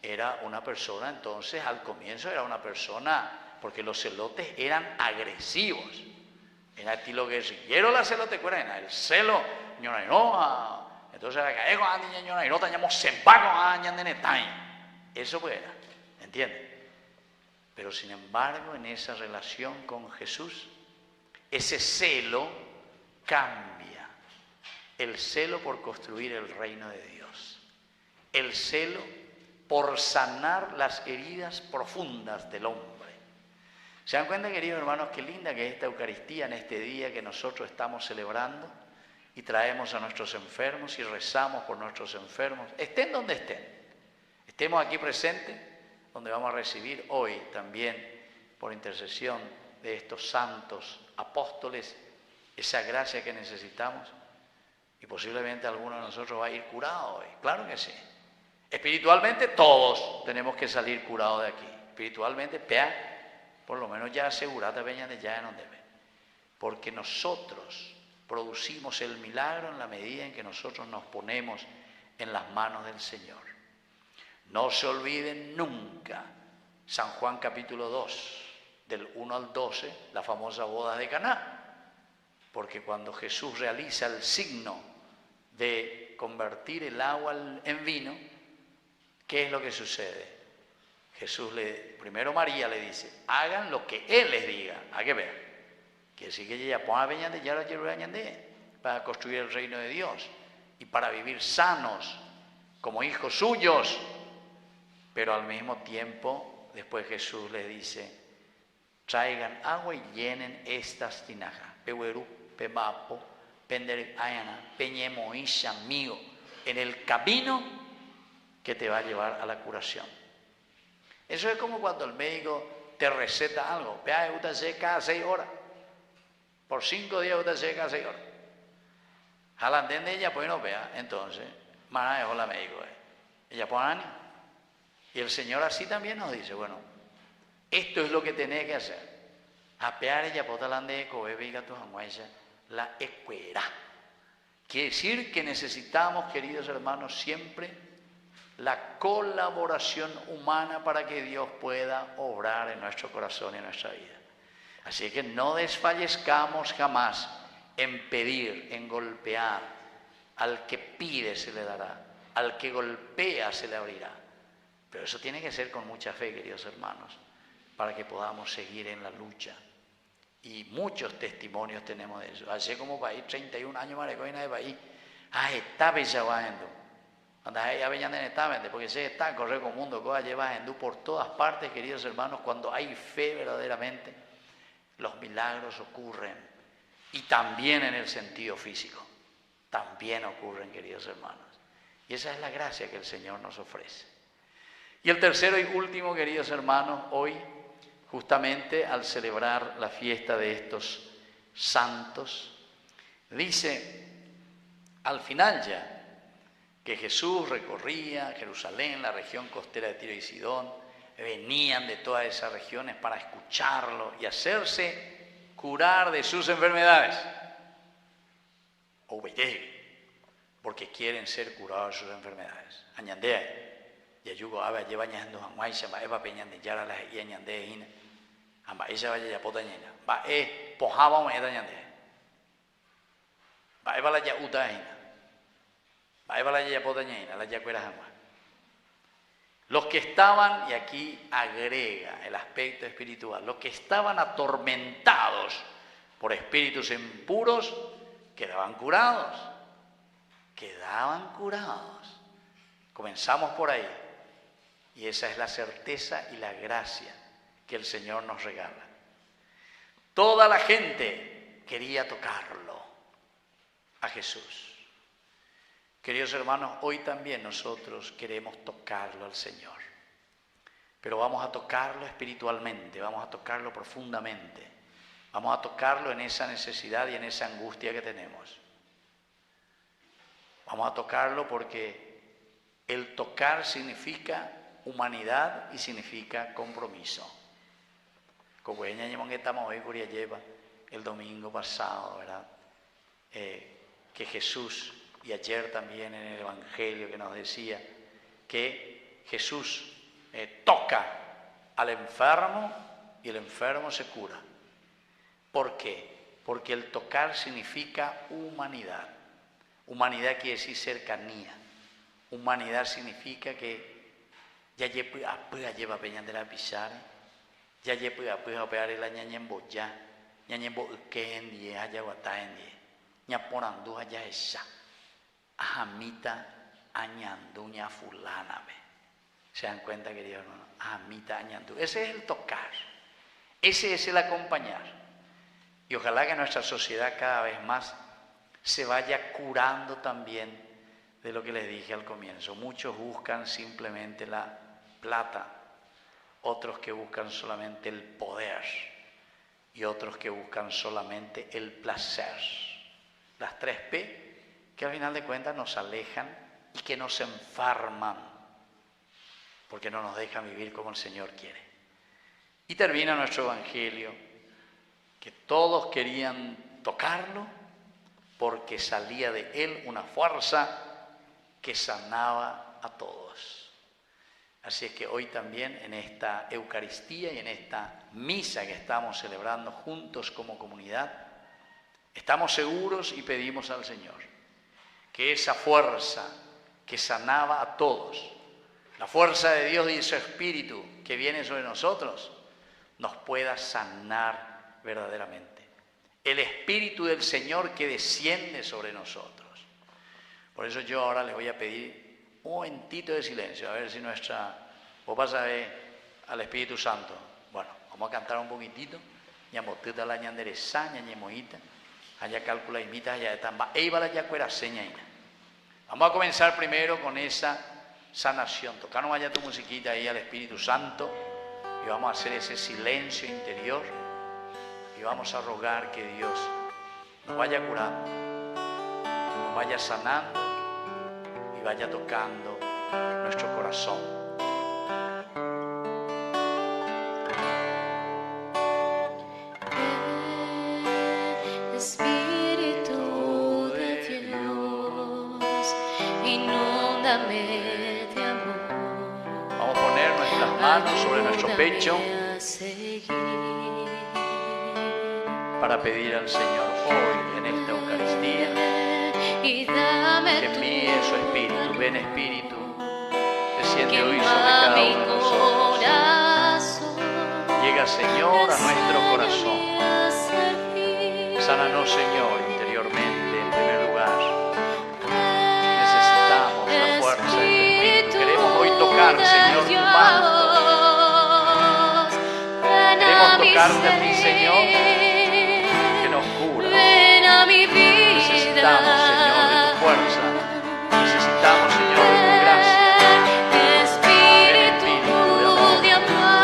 era una persona, entonces al comienzo era una persona, porque los celotes eran agresivos, era estilo guerrillero la celote, el celo, entonces era teníamos eso pues era, ¿entiendes? Pero sin embargo en esa relación con Jesús, ese celo cambia, el celo por construir el reino de Dios, el celo por sanar las heridas profundas del hombre. ¿Se dan cuenta, queridos hermanos, qué linda que es esta Eucaristía en este día que nosotros estamos celebrando y traemos a nuestros enfermos y rezamos por nuestros enfermos, estén donde estén, estemos aquí presentes, donde vamos a recibir hoy también, por intercesión de estos santos apóstoles, esa gracia que necesitamos, y posiblemente alguno de nosotros va a ir curado hoy, claro que sí. Espiritualmente todos tenemos que salir curados de aquí. Espiritualmente, por lo menos ya asegurate de ya en donde ve. Porque nosotros producimos el milagro en la medida en que nosotros nos ponemos en las manos del Señor. No se olviden nunca, San Juan capítulo 2, del 1 al 12, la famosa boda de Caná. Porque cuando Jesús realiza el signo de convertir el agua en vino, ¿qué es lo que sucede? Primero María le dice, hagan lo que Él les diga. ¿A qué ver? Que sí que ella ponga de ya para construir el reino de Dios y para vivir sanos como hijos suyos. Pero al mismo tiempo, después Jesús les dice, traigan agua y llenen estas tinajas. Pehuerú, Pemapo, Pender Ayana, Peñemoisha, amigo, en el camino que te va a llevar a la curación. Eso es como cuando el médico te receta algo. Vea, usted se cada 6 horas. Por 5 días usted se cada 6 horas. Jalanden de ella, pues no vea. Entonces, mana dejó la médico. Ella pone ánimo. Y el Señor así también nos dice, bueno, esto es lo que tenés que hacer. Apear ella potalande cobebiga tu amuesa la escuela. Quiere decir que necesitamos, queridos hermanos, siempre la colaboración humana para que Dios pueda obrar en nuestro corazón y en nuestra vida. Así que no desfallezcamos jamás en pedir, en golpear. Al que pide se le dará, al que golpea se le abrirá. Pero eso tiene que ser con mucha fe, queridos hermanos, para que podamos seguir en la lucha. Y muchos testimonios tenemos de eso. Hace como país 31 años marecoina de país. Está bellando. Anda ya veían porque se está correr con mundo que lleva hindú por todas partes, queridos hermanos. Cuando hay fe verdaderamente, los milagros ocurren. Y también en el sentido físico. También ocurren, queridos hermanos. Y esa es la gracia que el Señor nos ofrece. Y el tercero y último, queridos hermanos, hoy, justamente al celebrar la fiesta de estos santos, dice al final ya que Jesús recorría Jerusalén, la región costera de Tiro y Sidón, venían de todas esas regiones para escucharlo y hacerse curar de sus enfermedades. Porque quieren ser curados de sus enfermedades. Añandea. Y ayugo a ver, lleva ñando a Guaysa, va a peñar de Yara las y añande hina. Amba ella vaya ya pota ñena. Va pojaba o eda ñande. Va a la ya uta hina. Va a la ya pota ñena, la ya cuera jamás. Los que estaban, y aquí agrega el aspecto espiritual, los que estaban atormentados por espíritus impuros, quedaban curados. Quedaban curados. Comenzamos por ahí. Y esa es la certeza y la gracia que el Señor nos regala. Toda la gente quería tocarlo a Jesús. Queridos hermanos, hoy también nosotros queremos tocarlo al Señor. Pero vamos a tocarlo espiritualmente, vamos a tocarlo profundamente. Vamos a tocarlo en esa necesidad y en esa angustia que tenemos. Vamos a tocarlo porque el tocar significa humanidad y significa compromiso. Como ella estamos hoy lleva el domingo pasado, ¿verdad? Que Jesús, y ayer también en el Evangelio que nos decía, que Jesús toca al enfermo y el enfermo se cura. ¿Por qué? Porque el tocar significa humanidad. Humanidad quiere decir cercanía. Humanidad significa que ya lleva peñan de la pisar, ya lleva operar la ñaña en boya, ñaña en boque en die, allá guata en die, ña porandu allá esa, ajamita añandu ña fulana ve. ¿Se dan cuenta, queridos hermanos? Ajamita añandu. Ese es el tocar, ese es el acompañar. Y ojalá que nuestra sociedad cada vez más se vaya curando también de lo que les dije al comienzo. Muchos buscan simplemente la plata, otros que buscan solamente el poder y otros que buscan solamente el placer. Las 3 P que al final de cuentas nos alejan y que nos enferman porque no nos dejan vivir como el Señor quiere. Y termina nuestro Evangelio, que todos querían tocarlo porque salía de él una fuerza que sanaba a todos. Así es que hoy también en esta Eucaristía y en esta misa que estamos celebrando juntos como comunidad, estamos seguros y pedimos al Señor que esa fuerza que sanaba a todos, la fuerza de Dios y su Espíritu que viene sobre nosotros, nos pueda sanar verdaderamente. El Espíritu del Señor que desciende sobre nosotros. Por eso yo ahora les voy a pedir un momentito de silencio, a ver si vos vas a ver al Espíritu Santo. Bueno, vamos a cantar un poquitito. Ñamotita la ñanderesa, ñañemoita, allá calcula imita, allá de tamba, eibala ya cuera señaina. Vamos a comenzar primero con esa sanación. Tocanos allá tu musiquita ahí al Espíritu Santo y vamos a hacer ese silencio interior y vamos a rogar que Dios nos vaya curando, nos vaya sanando y vaya tocando nuestro corazón. Espíritu de Dios, inúndame de amor. Vamos a poner nuestras manos sobre nuestro pecho para pedir al Señor hoy en esta Eucaristía que envíe su Espíritu. Ven Espíritu, desciende hoy sobre cada uno de nosotros. Llega Señor a nuestro corazón. Sánanos Señor interiormente en primer lugar. Necesitamos la fuerza de tu Espíritu. Queremos hoy tocar Señor tu manto. Queremos tocarte a ti Señor, que nos cura. Necesitamos Señor de tu fuerza. Necesitamos Señor de tu gracia. Ven Espíritu de amor.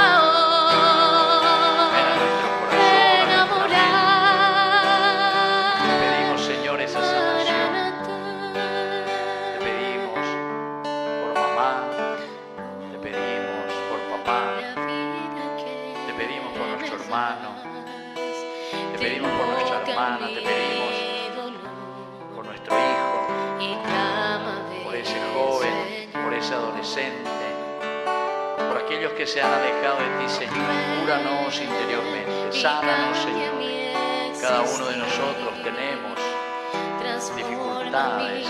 Ven a nuestro corazón, a nuestra mente. Te pedimos Señor esa sanación. Te pedimos por mamá. Te pedimos por papá. Te pedimos por nuestro hermano. Te pedimos por nuestra hermana. Te pedimos por nuestro hijo, por ese joven, por ese adolescente, por aquellos que se han alejado de ti, Señor. Cúranos interiormente, sánanos, Señor. Cada uno de nosotros tenemos dificultades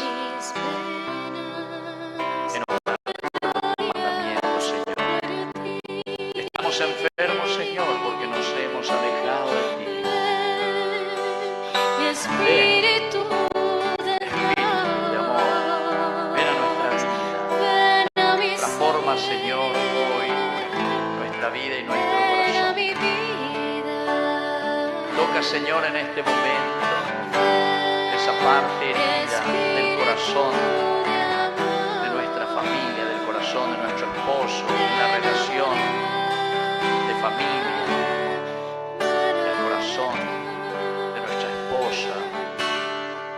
en orar tus mandamientos, Señor. Estamos enfermos, Señor, porque nos hemos alejado de ti. Espíritu de amor, ven a nuestra vida. Transforma, Señor, hoy nuestra vida y nuestro corazón. Toca, Señor, en este momento esa parte herida del corazón de nuestra familia, del corazón de nuestro esposo, de una relación de familia, del corazón de nuestra esposa.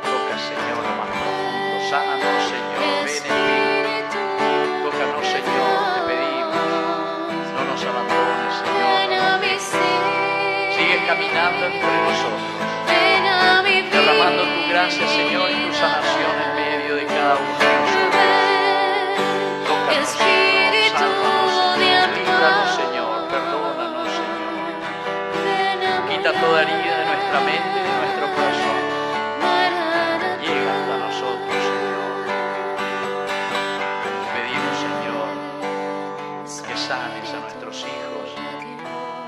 Toca, Señor, lo más profundo. Sánanos, Señor. Ven, Espíritu. Tócanos, Señor, te pedimos. No nos abandones, Señor. Sigue caminando entre nosotros, derramando tu gracia, Señor, y tu sanación en medio de cada uno de nosotros. Tócanos, Señor, sálvanos, Señor, líbranos, Señor, perdónanos, Señor. Quita toda herida de nuestra mente y de nuestro corazón. Llega hasta nosotros, Señor. Te pedimos, Señor, que sanes a nuestros hijos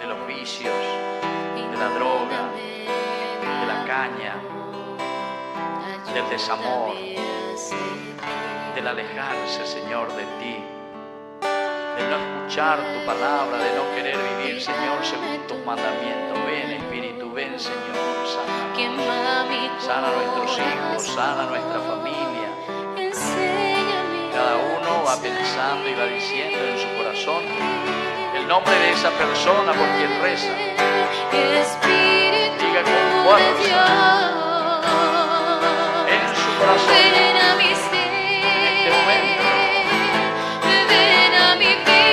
de los vicios, de la droga, de la caña, del desamor, del alejarse, Señor, de ti, de no escuchar tu palabra, de no querer vivir, Señor, según tus mandamientos. Ven, Espíritu, ven, Señor, sana a nuestros hijos, sana a nuestra familia. Cada uno va pensando y va diciendo en su corazón el nombre de esa persona por quien reza. Diga con fuerza en su corazón en este momento. Ven a mi vida.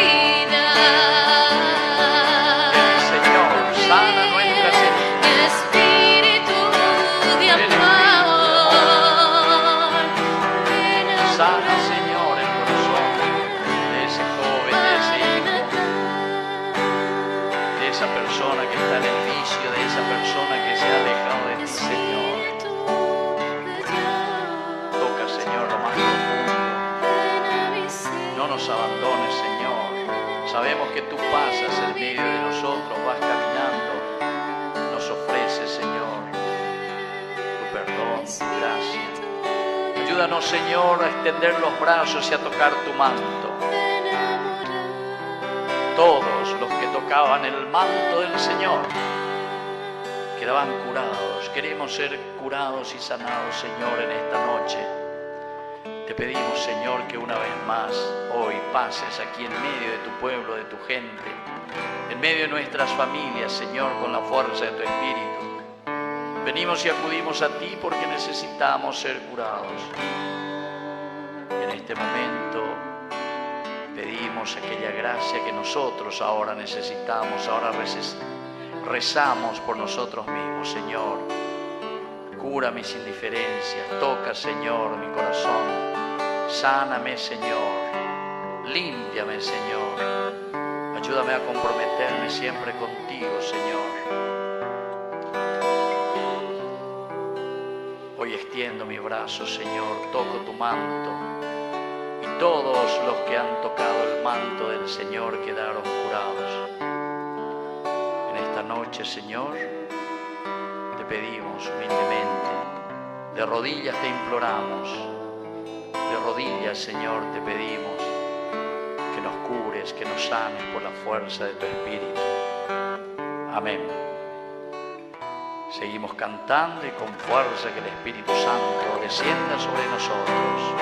Ayúdanos, Señor, a extender los brazos y a tocar tu manto. Todos los que tocaban el manto del Señor quedaban curados. Queremos ser curados y sanados, Señor, en esta noche. Te pedimos, Señor, que una vez más hoy pases aquí en medio de tu pueblo, de tu gente, en medio de nuestras familias, Señor, con la fuerza de tu Espíritu. Venimos y acudimos a ti porque necesitamos ser curados. En este momento pedimos aquella gracia que nosotros ahora necesitamos. Ahora rezamos por nosotros mismos, Señor. Cura mis indiferencias, toca, Señor, mi corazón. Sáname, Señor. Límpiame, Señor. Ayúdame a comprometerme siempre contigo, Señor. Hoy extiendo mi brazo, Señor, toco tu manto, y todos los que han tocado el manto del Señor quedaron curados. En esta noche, Señor, te pedimos humildemente, de rodillas te imploramos, de rodillas, Señor, te pedimos que nos cures, que nos sanes por la fuerza de tu Espíritu. Amén. Seguimos cantando y con fuerza que el Espíritu Santo descienda sobre nosotros.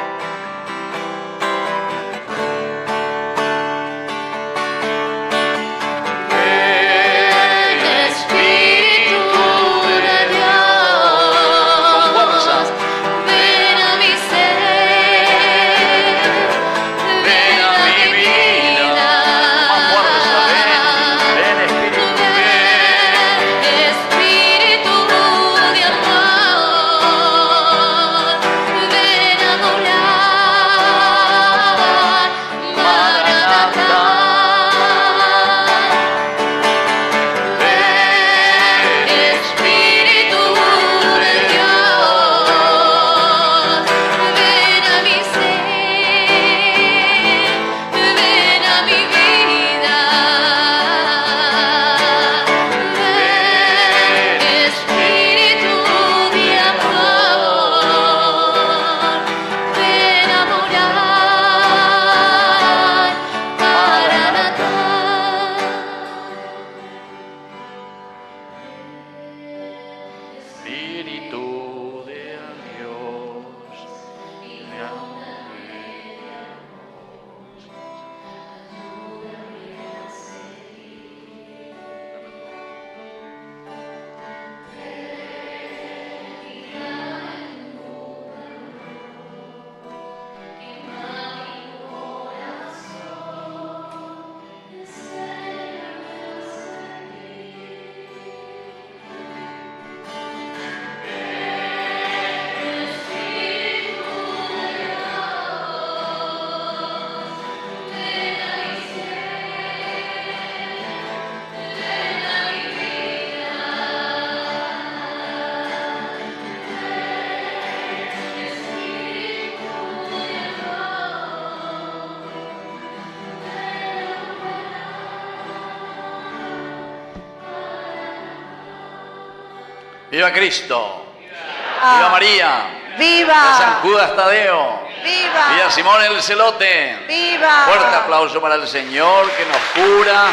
¡Viva Cristo! ¡Viva María! ¡Viva! San Judas Tadeo! ¡Viva! ¡Viva Simón el Celote! ¡Viva! Fuerte aplauso para el Señor que nos cura,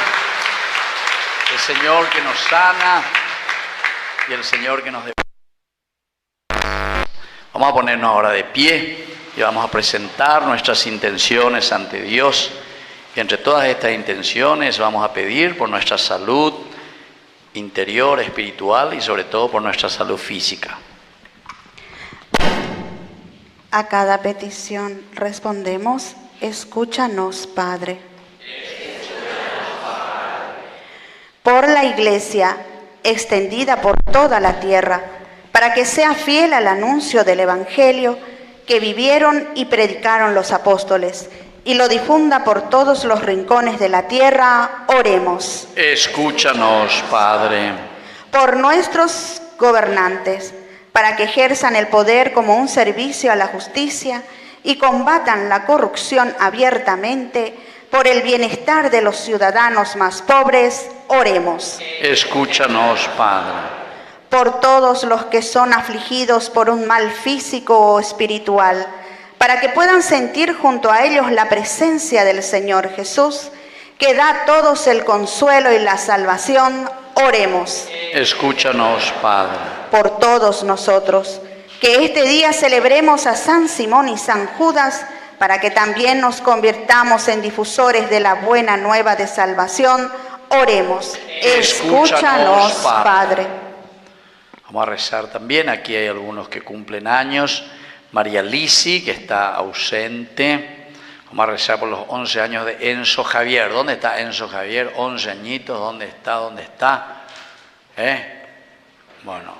el Señor que nos sana y el Señor que nos da. Vamos a ponernos ahora de pie y vamos a presentar nuestras intenciones ante Dios. Y entre todas estas intenciones vamos a pedir por nuestra salud interior, espiritual y sobre todo por nuestra salud física. A cada petición respondemos: escúchanos, Padre. Por la Iglesia, extendida por toda la tierra, para que sea fiel al anuncio del Evangelio que vivieron y predicaron los apóstoles, y lo difunda por todos los rincones de la tierra, oremos. Escúchanos, Padre. Por nuestros gobernantes, para que ejerzan el poder como un servicio a la justicia y combatan la corrupción abiertamente, por el bienestar de los ciudadanos más pobres, oremos. Escúchanos, Padre. por todos los que son afligidos por un mal físico o espiritual, para que puedan sentir junto a ellos la presencia del Señor Jesús, que da a todos el consuelo y la salvación. Oremos. Escúchanos, Padre. Por todos nosotros, que este día celebremos a San Simón y San Judas, para que también nos convirtamos en difusores de la buena nueva de salvación. Oremos. Escúchanos, Padre. Vamos a rezar también. Aquí hay algunos que cumplen años. María Lisi, que está ausente. Vamos a rezar por los 11 años de Enzo Javier. ¿Dónde está Enzo Javier? 11 añitos. ¿Dónde está? ¿Dónde está? Bueno,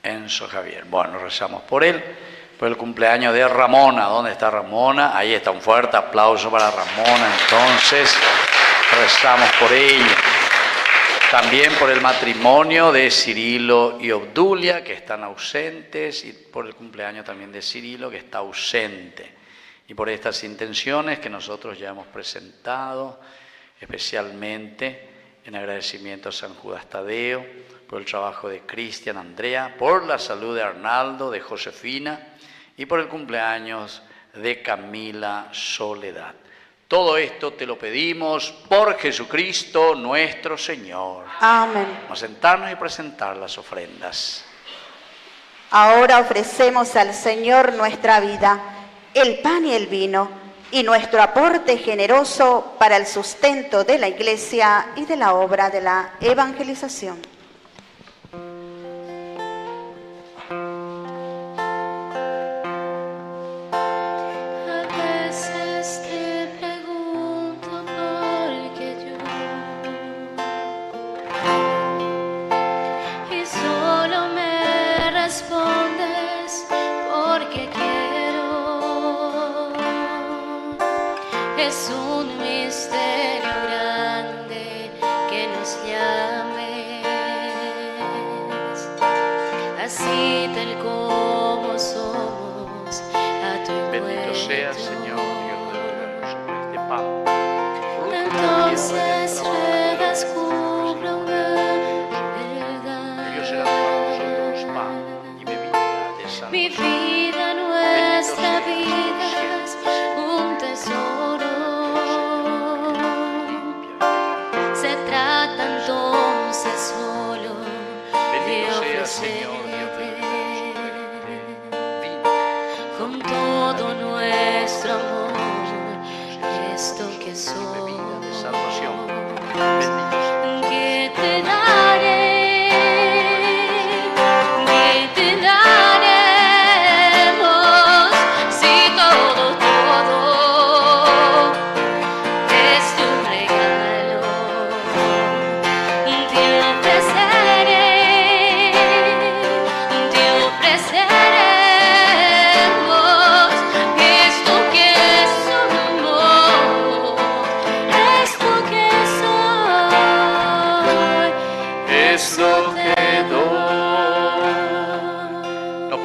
Enzo Javier. Bueno, rezamos por él. Por el cumpleaños de Ramona. ¿Dónde está Ramona? Ahí está, un fuerte aplauso para Ramona. Entonces, rezamos por ella. También por el matrimonio de Cirilo y Obdulia, que están ausentes, y por el cumpleaños también de Cirilo, que está ausente. Y por estas intenciones que nosotros ya hemos presentado, especialmente en agradecimiento a San Judas Tadeo, por el trabajo de Cristian Andrea, por la salud de Arnaldo, de Josefina, y por el cumpleaños de Camila Soledad. Todo esto te lo pedimos por Jesucristo nuestro Señor. Amén. Vamos a sentarnos y presentar las ofrendas. Ahora ofrecemos al Señor nuestra vida, el pan y el vino, y nuestro aporte generoso para el sustento de la Iglesia y de la obra de la evangelización. Es un misterio grande que nos llames, así tal como somos, a tu encuentro. Bendito sea el Señor, Dios del universo, por este pan. Entonces redescubro una verdad. Dios será para nosotros pan y bebida de salvación. Mi vida, nuestra vida es un tesoro. Se trata entonces solo de ofrecerte con todo nuestro amor esto que somos, que te daré.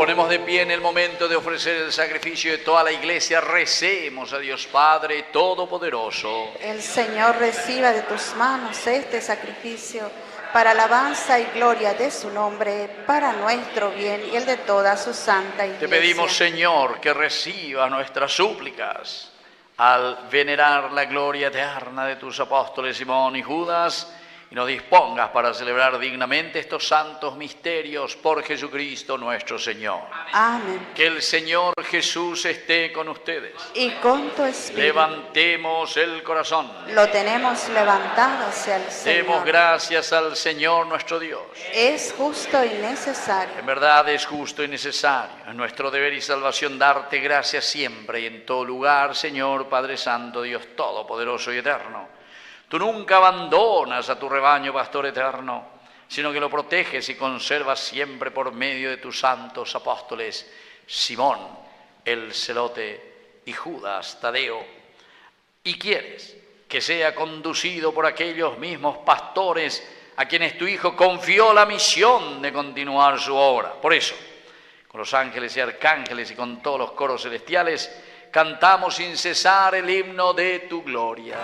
Ponemos de pie en el momento de ofrecer el sacrificio de toda la Iglesia. Recemos a Dios Padre Todopoderoso. El Señor reciba de tus manos este sacrificio para alabanza y gloria de su nombre, para nuestro bien y el de toda su santa Iglesia. Te pedimos, Señor, que reciba nuestras súplicas al venerar la gloria eterna de tus apóstoles Simón y Judas, y nos dispongas para celebrar dignamente estos santos misterios por Jesucristo nuestro Señor. Amén. Que el Señor Jesús esté con ustedes. Y con tu espíritu. Levantemos el corazón. Lo tenemos levantado hacia el Señor. Demos gracias al Señor nuestro Dios. Es justo y necesario. En verdad es justo y necesario. Es nuestro deber y salvación darte gracias siempre y en todo lugar, Señor Padre Santo, Dios Todopoderoso y Eterno. Tú nunca abandonas a tu rebaño, pastor eterno, sino que lo proteges y conservas siempre por medio de tus santos apóstoles, Simón, el celote, y Judas Tadeo. Y quieres que sea conducido por aquellos mismos pastores a quienes tu Hijo confió la misión de continuar su obra. Por eso, con los ángeles y arcángeles y con todos los coros celestiales, cantamos sin cesar el himno de tu gloria.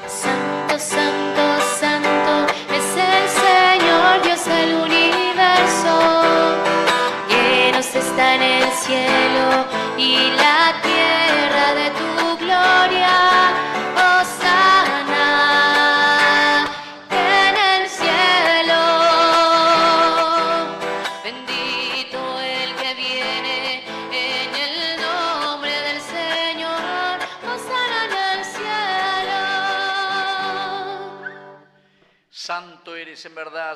Santo, santo, santo es el Señor.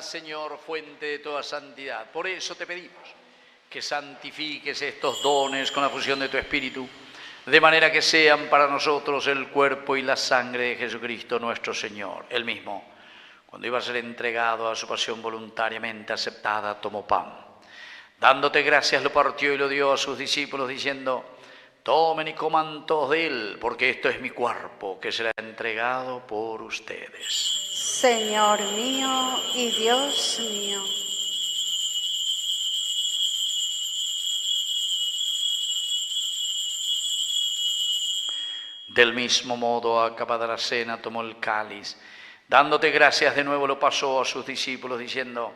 santidad, Señor, fuente de toda santidad. Por eso te pedimos que santifiques estos dones con la fusión de tu Espíritu, de manera que sean para nosotros el cuerpo y la sangre de Jesucristo nuestro Señor. Él mismo, cuando iba a ser entregado a su pasión voluntariamente aceptada, tomó pan. Dándote gracias, lo partió y lo dio a sus discípulos, diciendo: tomen y coman todos de él, porque esto es mi cuerpo, que será entregado por ustedes. Señor mío y Dios mío. Del mismo modo, acabada la cena, tomó el cáliz. Dándote gracias de nuevo, lo pasó a sus discípulos, diciendo: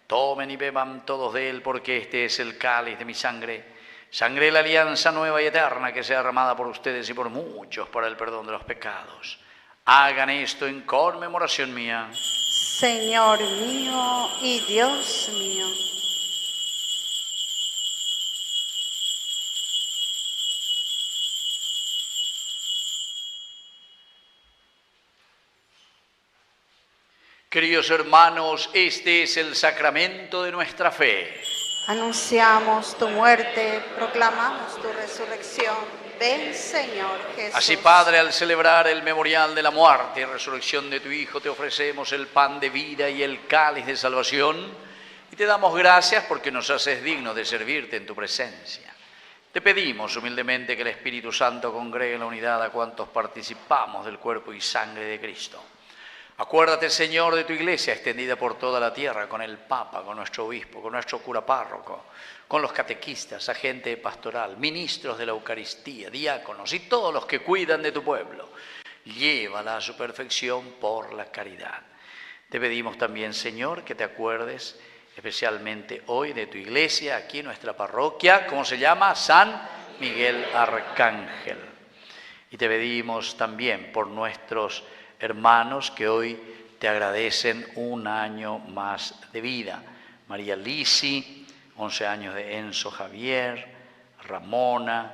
tomen y beban todos de él, porque este es el cáliz de mi sangre, sangre de la alianza nueva y eterna, que sea derramada por ustedes y por muchos para el perdón de los pecados. Hagan esto en conmemoración mía. Señor mío y Dios mío. Queridos hermanos, este es el sacramento de nuestra fe. Anunciamos tu muerte, proclamamos tu resurrección. Ven, Señor Jesús. Así, Padre, al celebrar el memorial de la muerte y resurrección de tu Hijo, te ofrecemos el pan de vida y el cáliz de salvación, y te damos gracias porque nos haces dignos de servirte en tu presencia. Te pedimos humildemente que el Espíritu Santo congregue en la unidad a cuantos participamos del cuerpo y sangre de Cristo. Acuérdate, Señor, de tu iglesia extendida por toda la tierra, con el Papa, con nuestro obispo, con nuestro cura párroco, con los catequistas, agente pastoral, ministros de la Eucaristía, diáconos y todos los que cuidan de tu pueblo. Llévala a su perfección por la caridad. Te pedimos también, Señor, que te acuerdes especialmente hoy de tu iglesia, aquí en nuestra parroquia, ¿cómo se llama? San Miguel Arcángel. Y te pedimos también por nuestros hermanos que hoy te agradecen un año más de vida. María Lisi, 11 años de Enzo Javier, Ramona,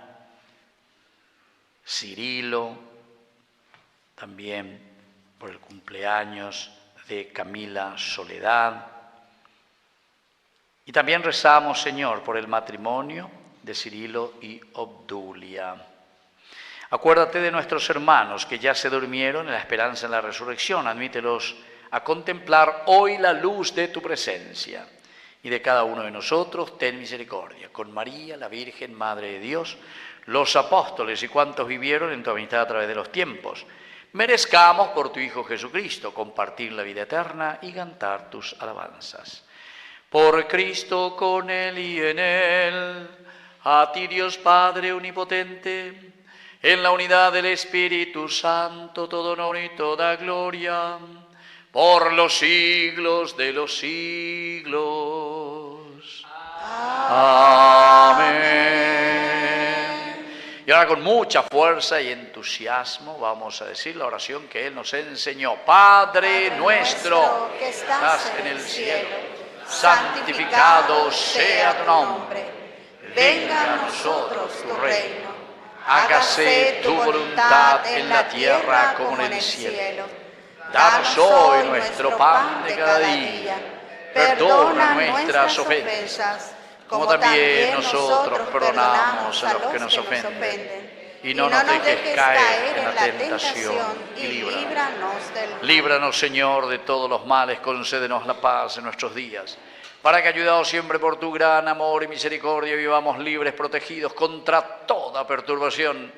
Cirilo, también por el cumpleaños de Camila Soledad. Y también rezamos, Señor, por el matrimonio de Cirilo y Obdulia. Acuérdate de nuestros hermanos que ya se durmieron en la esperanza en la resurrección. Admítelos a contemplar hoy la luz de tu presencia. Y de cada uno de nosotros ten misericordia. Con María, la Virgen, Madre de Dios, los apóstoles y cuantos vivieron en tu amistad a través de los tiempos, merezcamos por tu Hijo Jesucristo compartir la vida eterna y cantar tus alabanzas. Por Cristo, con Él y en Él, a ti Dios Padre omnipotente, en la unidad del Espíritu Santo, todo honor y toda gloria, por los siglos de los siglos. Amén. Y ahora con mucha fuerza y entusiasmo vamos a decir la oración que Él nos enseñó. Padre nuestro que estás en el cielo, santificado sea tu nombre. Venga a nosotros tu reino. Hágase tu voluntad en la tierra como en el cielo. Danos hoy nuestro pan de cada día. Perdona nuestras ofensas, como también nosotros perdonamos a los que nos ofenden. Y no nos dejes caer en la tentación y líbranos del mal. Líbranos, Señor, de todos los males, concédenos la paz en nuestros días, para que, ayudados siempre por tu gran amor y misericordia, vivamos libres, protegidos contra toda perturbación,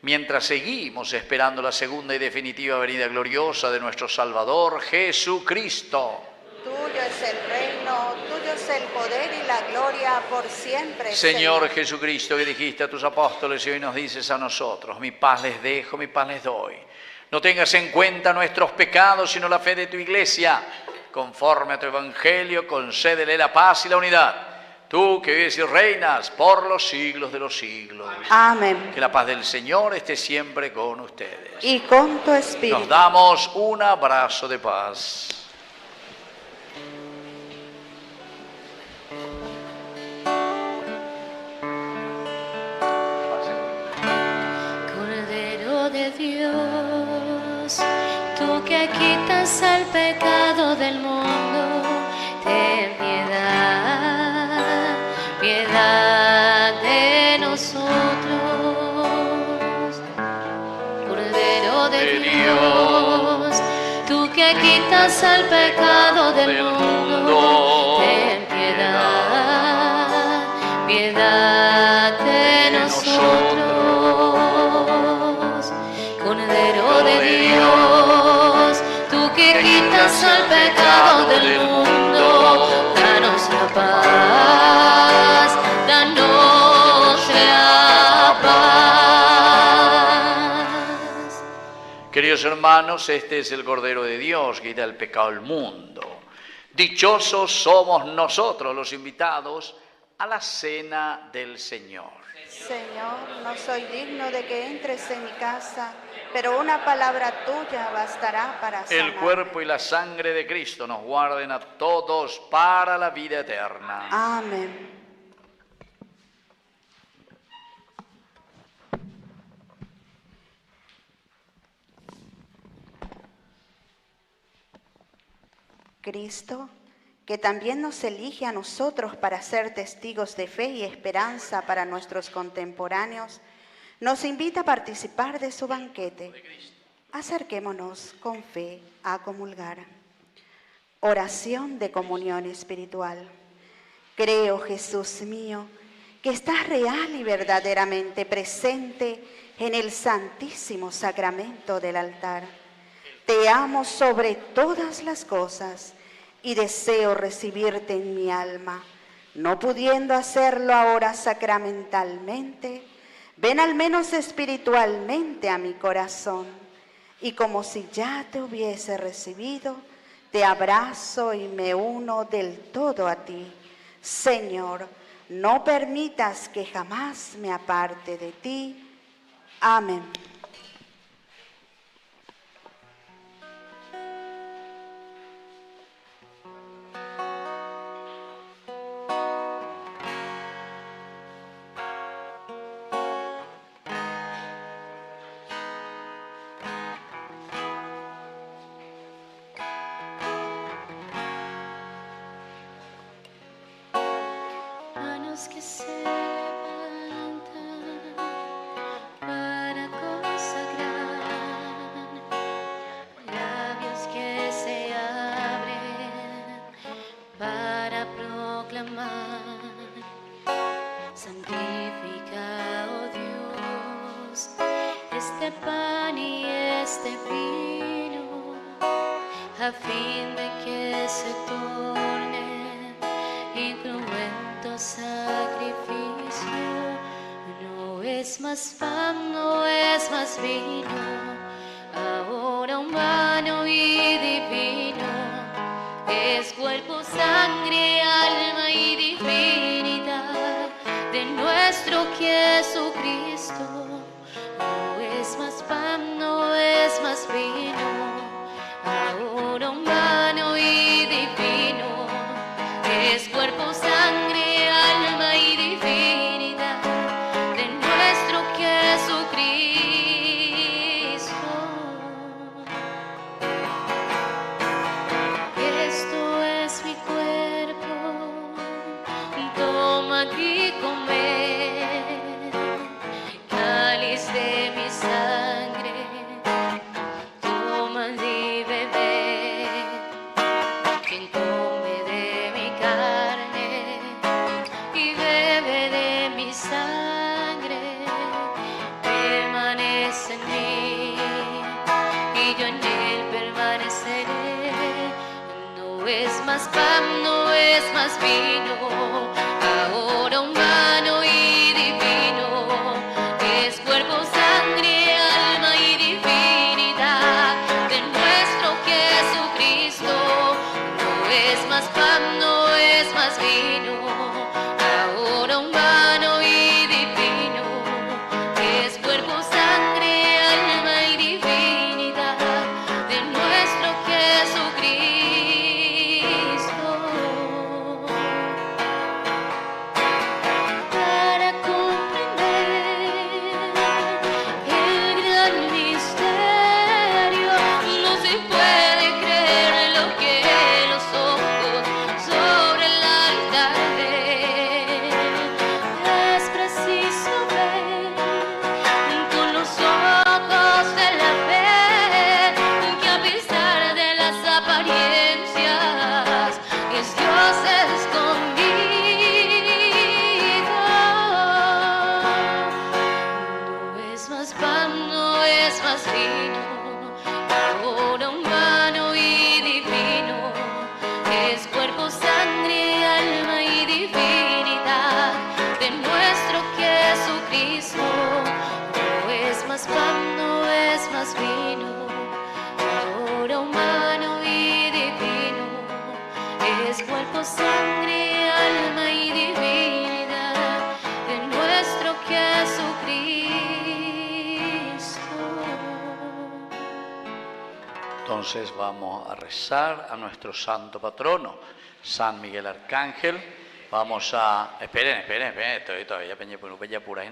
mientras seguimos esperando la segunda y definitiva venida gloriosa de nuestro Salvador Jesucristo. Tuyo es el reino, tuyo es el poder y la gloria por siempre. Señor Jesucristo, que dijiste a tus apóstoles y hoy nos dices a nosotros: mi paz les dejo, mi paz les doy. No tengas en cuenta nuestros pecados, sino la fe de tu iglesia. Conforme a tu evangelio, concédele la paz y la unidad. Tú que vives y reinas por los siglos de los siglos. Amén. Que la paz del Señor esté siempre con ustedes. Y con tu espíritu. Nos damos un abrazo de paz. Cordero de Dios, tú que quitas el pecado del mundo, quitas el pecado del mundo, ten piedad, piedad de nosotros. Cordero de Dios, tú que quitas el pecado del mundo, danos la paz, danos la paz. Queridos hermanos, este es el Cordero de Dios que quita el pecado del mundo. Dichosos somos nosotros los invitados a la cena del Señor. Señor, no soy digno de que entres en mi casa, pero una palabra tuya bastará para sanarme. El cuerpo y la sangre de Cristo nos guarden a todos para la vida eterna. Amén. Cristo, que también nos elige a nosotros para ser testigos de fe y esperanza para nuestros contemporáneos, nos invita a participar de su banquete. Acerquémonos con fe a comulgar. Oración de comunión espiritual. Creo, Jesús mío, que estás real y verdaderamente presente en el santísimo sacramento del altar. Te amo sobre todas las cosas y deseo recibirte en mi alma. No pudiendo hacerlo ahora sacramentalmente, ven al menos espiritualmente a mi corazón, y como si ya te hubiese recibido, te abrazo y me uno del todo a ti. Señor, no permitas que jamás me aparte de ti. Amén. Manos que se levantan para consagrar, labios que se abren para proclamar. Santifica, oh Dios, este pan y este vino, a fin de que se torne incruento sacrificio. No es más pan, no es más vino, ahora humano y divino, es cuerpo, sangre, alma y divinidad de nuestro Jesucristo. No es más pan, no es más vino, ahora humano y divino, es cuerpo, sangre, alma y divinidad de nuestro Jesucristo. Esto es mi cuerpo, toma y comer, cáliz de mi sangre, toma y bebe. Quien come de mi carne y bebe de mi sangre, permanece en mí y yo en él permaneceré. No es más pan, no es más vino, ahora humano y divino, es cuerpo, sangre, alma y divinidad de nuestro Jesucristo. No es más pan, no es más vino, ahora humano y divino, es cuerpo, sangre, alma y divinidad de nuestro Jesucristo. Para comprender el gran misterio, no se puede creer lo que los ojos sobre el altar pan, no es más vino, ahora humano y divino, es cuerpo, sangre, alma y divinidad de nuestro Jesucristo. Entonces vamos a rezar a nuestro santo patrono, San Miguel Arcángel. Vamos a... Esperen, estoy todavía pura.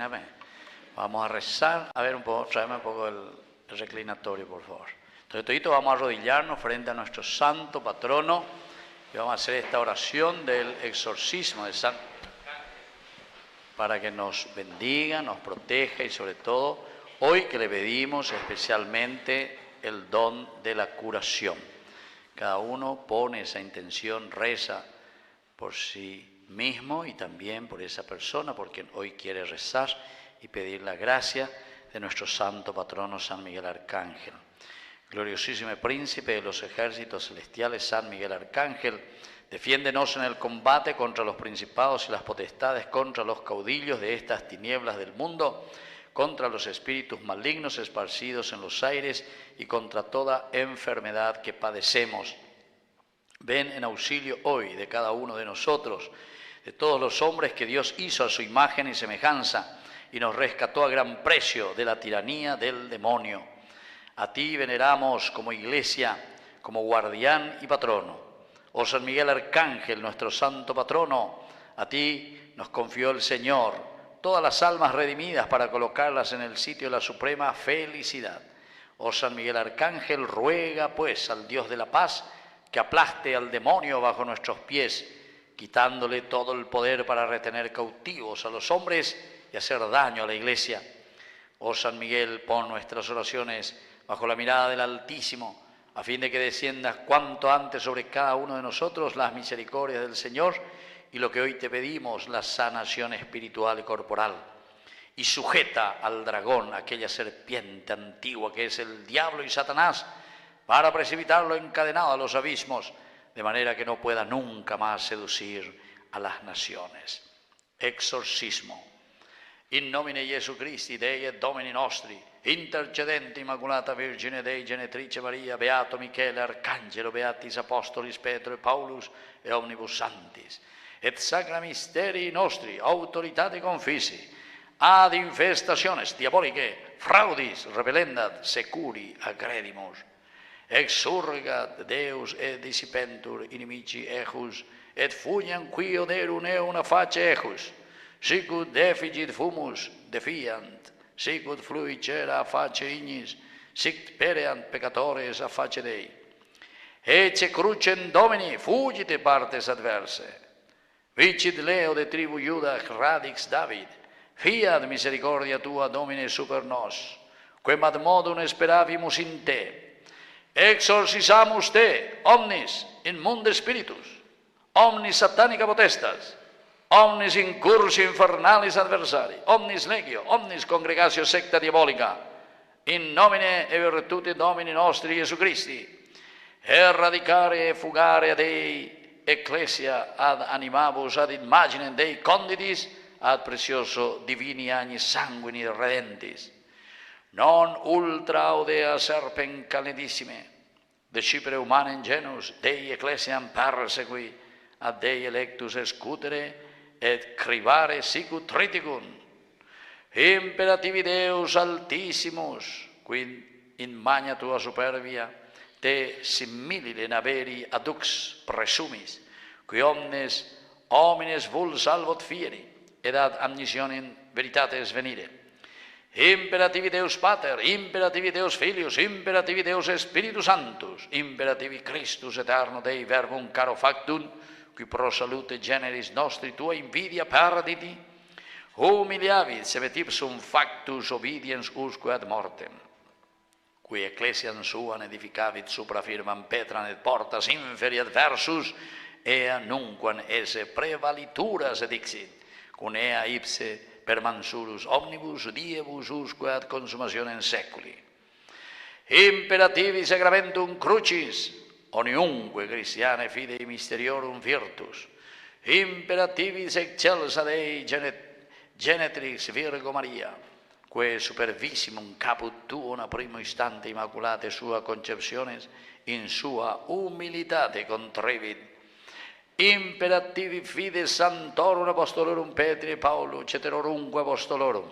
Vamos a rezar. A ver, tráeme un poco el reclinatorio, por favor. Entonces, todos vamos a arrodillarnos frente a nuestro santo patrono y vamos a hacer esta oración del exorcismo de San para que nos bendiga, nos proteja y sobre todo, hoy que le pedimos especialmente el don de la curación. Cada uno pone esa intención, reza por sí mismo y también por esa persona por quien hoy quiere rezar y pedir la gracia de nuestro santo patrono San Miguel Arcángel. Gloriosísimo príncipe de los ejércitos celestiales, San Miguel Arcángel, defiéndenos en el combate contra los principados y las potestades, contra los caudillos de estas tinieblas del mundo, contra los espíritus malignos esparcidos en los aires y contra toda enfermedad que padecemos. Ven en auxilio hoy de cada uno de nosotros, de todos los hombres que Dios hizo a su imagen y semejanza y nos rescató a gran precio de la tiranía del demonio. A ti veneramos como iglesia, como guardián y patrono. Oh San Miguel Arcángel, nuestro santo patrono, a ti nos confió el Señor todas las almas redimidas para colocarlas en el sitio de la suprema felicidad. Oh San Miguel Arcángel, ruega pues al Dios de la paz que aplaste al demonio bajo nuestros pies, quitándole todo el poder para retener cautivos a los hombres y hacer daño a la iglesia. Oh San Miguel, pon nuestras oraciones bajo la mirada del Altísimo, a fin de que desciendas cuanto antes sobre cada uno de nosotros las misericordias del Señor y lo que hoy te pedimos, la sanación espiritual y corporal. Y sujeta al dragón, aquella serpiente antigua que es el diablo y Satanás, para precipitarlo encadenado a los abismos, de manera que no pueda nunca más seducir a las naciones. Exorcismo. In nomine Jesu Christi, Dei et Domini nostri, intercedente Immaculata Virgine Dei, Genetrice Maria, Beato Michele, Arcangelo, Beatis Apostolis Petro e Paulus, e omnibus santis, et sacra misteri nostri, autoritate confisi, ad infestationes diabolicae, fraudis repellendat securi accredimus, exurgat Deus et dissipentur inimici ejus, et fugiam qui oderum euna face ejus, sicut defigit fumus defiant, sicut fluit cera a face ignis, sic pereant peccatores a face Dei. Ecce crucem Domini fugite partes adverse, vicit Leo de tribu Iuda radix David, fiat misericordia tua Domine super nos, quem ad modum speravimus in te. Exorcisamus te, omnis in mundo spiritus, omnis satanica potestas, omnis incursi infernalis adversari, omnis legio, omnis congregatio secta diabolica, in nomine e virtute Domini nostri Gesù Christi, eradicare e fugare ad Dei ecclesia ad animabus ad imaginem Dei conditis ad precioso divini agni sanguini redentis, non ultra audea serpem calidissime, decipere humanem genus Dei ecclesiam persequi, ad Dei electus escutere et cribare sicut triticum. Imperativi Deus altissimus, qui in magna tua superbia te similile naveri adux presumis, qui omnes homines vul salvot fieri, ed ad amnisionem veritates venire. Imperativi Deus Pater, imperativi Deus Filius, imperativi Deus Spiritus Sanctus, imperativi Christus eterno Dei verbum caro factum, qui pro salute generis nostri tua invidia perditi, humiliavit semet ipsum factus obediens usque ad mortem, qui ecclesiam suam edificavit supra firmam petram et portas inferi adversus, ea nunquam esse prevalituras edixit, cum ea ipse per mansurus omnibus diebus usque ad consummationem seculi. Imperativi sacramentum crucis, oniunque Christiane fidei mysteriorum virtus, imperativis excelsa Dei Genetrix Virgo Maria, que supervissimum caput tuo primo istante immaculate sua conceptiones in sua humilitate contrevit. Imperativi fides Sanctorum Apostolorum Petri e Paolo ceterorumque apostolorum,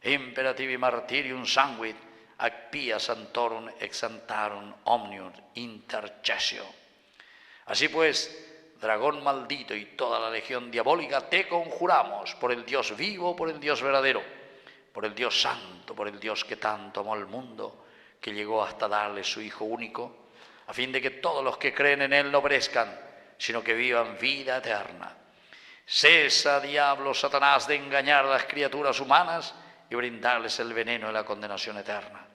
imperativi martyrium sanguit ac pia Sanctorum exantarum omnium intercessio. Así pues, dragón maldito y toda la legión diabólica, te conjuramos por el Dios vivo, por el Dios verdadero, por el Dios santo, por el Dios que tanto amó al mundo, que llegó hasta darle su Hijo único, a fin de que todos los que creen en Él no perezcan, sino que vivan vida eterna. Cesa, diablo, Satanás, de engañar a las criaturas humanas y brindarles el veneno de la condenación eterna.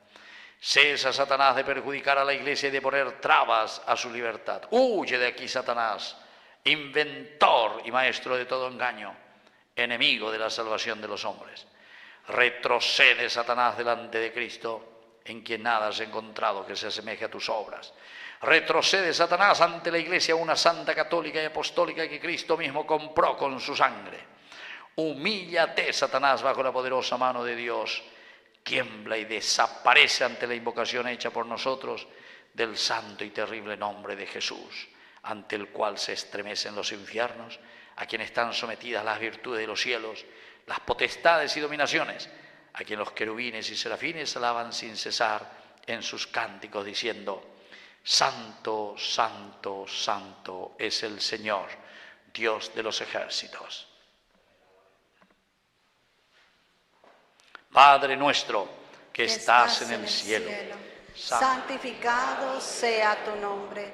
Cesa, Satanás, de perjudicar a la Iglesia y de poner trabas a su libertad. Huye de aquí, Satanás, inventor y maestro de todo engaño, enemigo de la salvación de los hombres. Retrocede, Satanás, delante de Cristo, en quien nada has encontrado que se asemeje a tus obras. Retrocede, Satanás, ante la Iglesia, una santa, católica y apostólica que Cristo mismo compró con su sangre. Humíllate, Satanás, bajo la poderosa mano de Dios. Tiembla y desaparece ante la invocación hecha por nosotros del santo y terrible nombre de Jesús, ante el cual se estremecen los infiernos, a quien están sometidas las virtudes de los cielos, las potestades y dominaciones, a quien los querubines y serafines alaban sin cesar en sus cánticos diciendo: Santo, santo, santo es el Señor, Dios de los ejércitos. Padre nuestro que estás en el cielo, santificado sea tu nombre.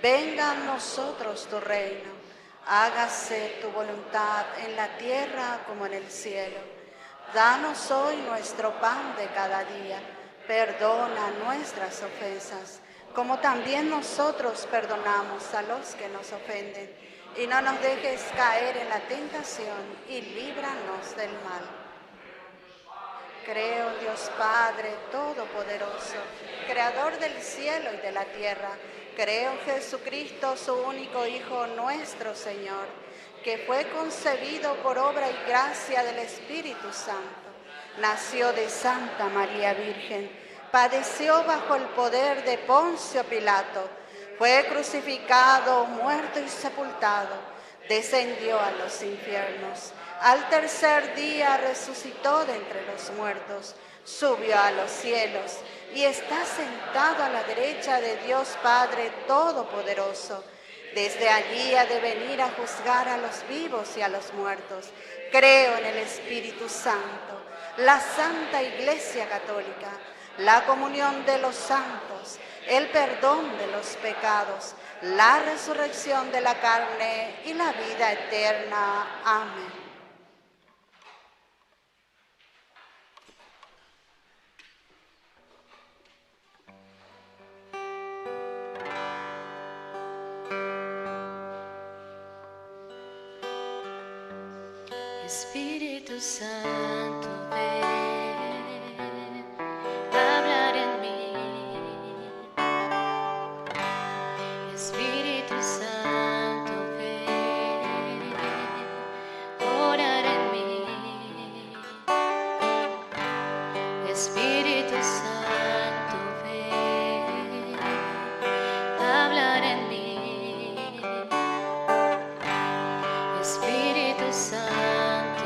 Venga a nosotros tu reino. Hágase tu voluntad en la tierra como en el cielo. Danos hoy nuestro pan de cada día. Perdona nuestras ofensas, como también nosotros perdonamos a los que nos ofenden. Y no nos dejes caer en la tentación y líbranos del mal. Creo en Dios Padre Todopoderoso, Creador del cielo y de la tierra. Creo en Jesucristo, su único Hijo, nuestro Señor, que fue concebido por obra y gracia del Espíritu Santo. Nació de Santa María Virgen, padeció bajo el poder de Poncio Pilato, fue crucificado, muerto y sepultado, descendió a los infiernos. Al tercer día resucitó de entre los muertos, subió a los cielos y está sentado a la derecha de Dios Padre Todopoderoso. Desde allí ha de venir a juzgar a los vivos y a los muertos. Creo en el Espíritu Santo, la Santa Iglesia Católica, la comunión de los santos, el perdón de los pecados, la resurrección de la carne y la vida eterna. Amén. Espíritu Santo, ven a hablar en mí. Espíritu Santo, ven a orar en mí. Espíritu Santo, ven a hablar en mí. Espíritu Santo,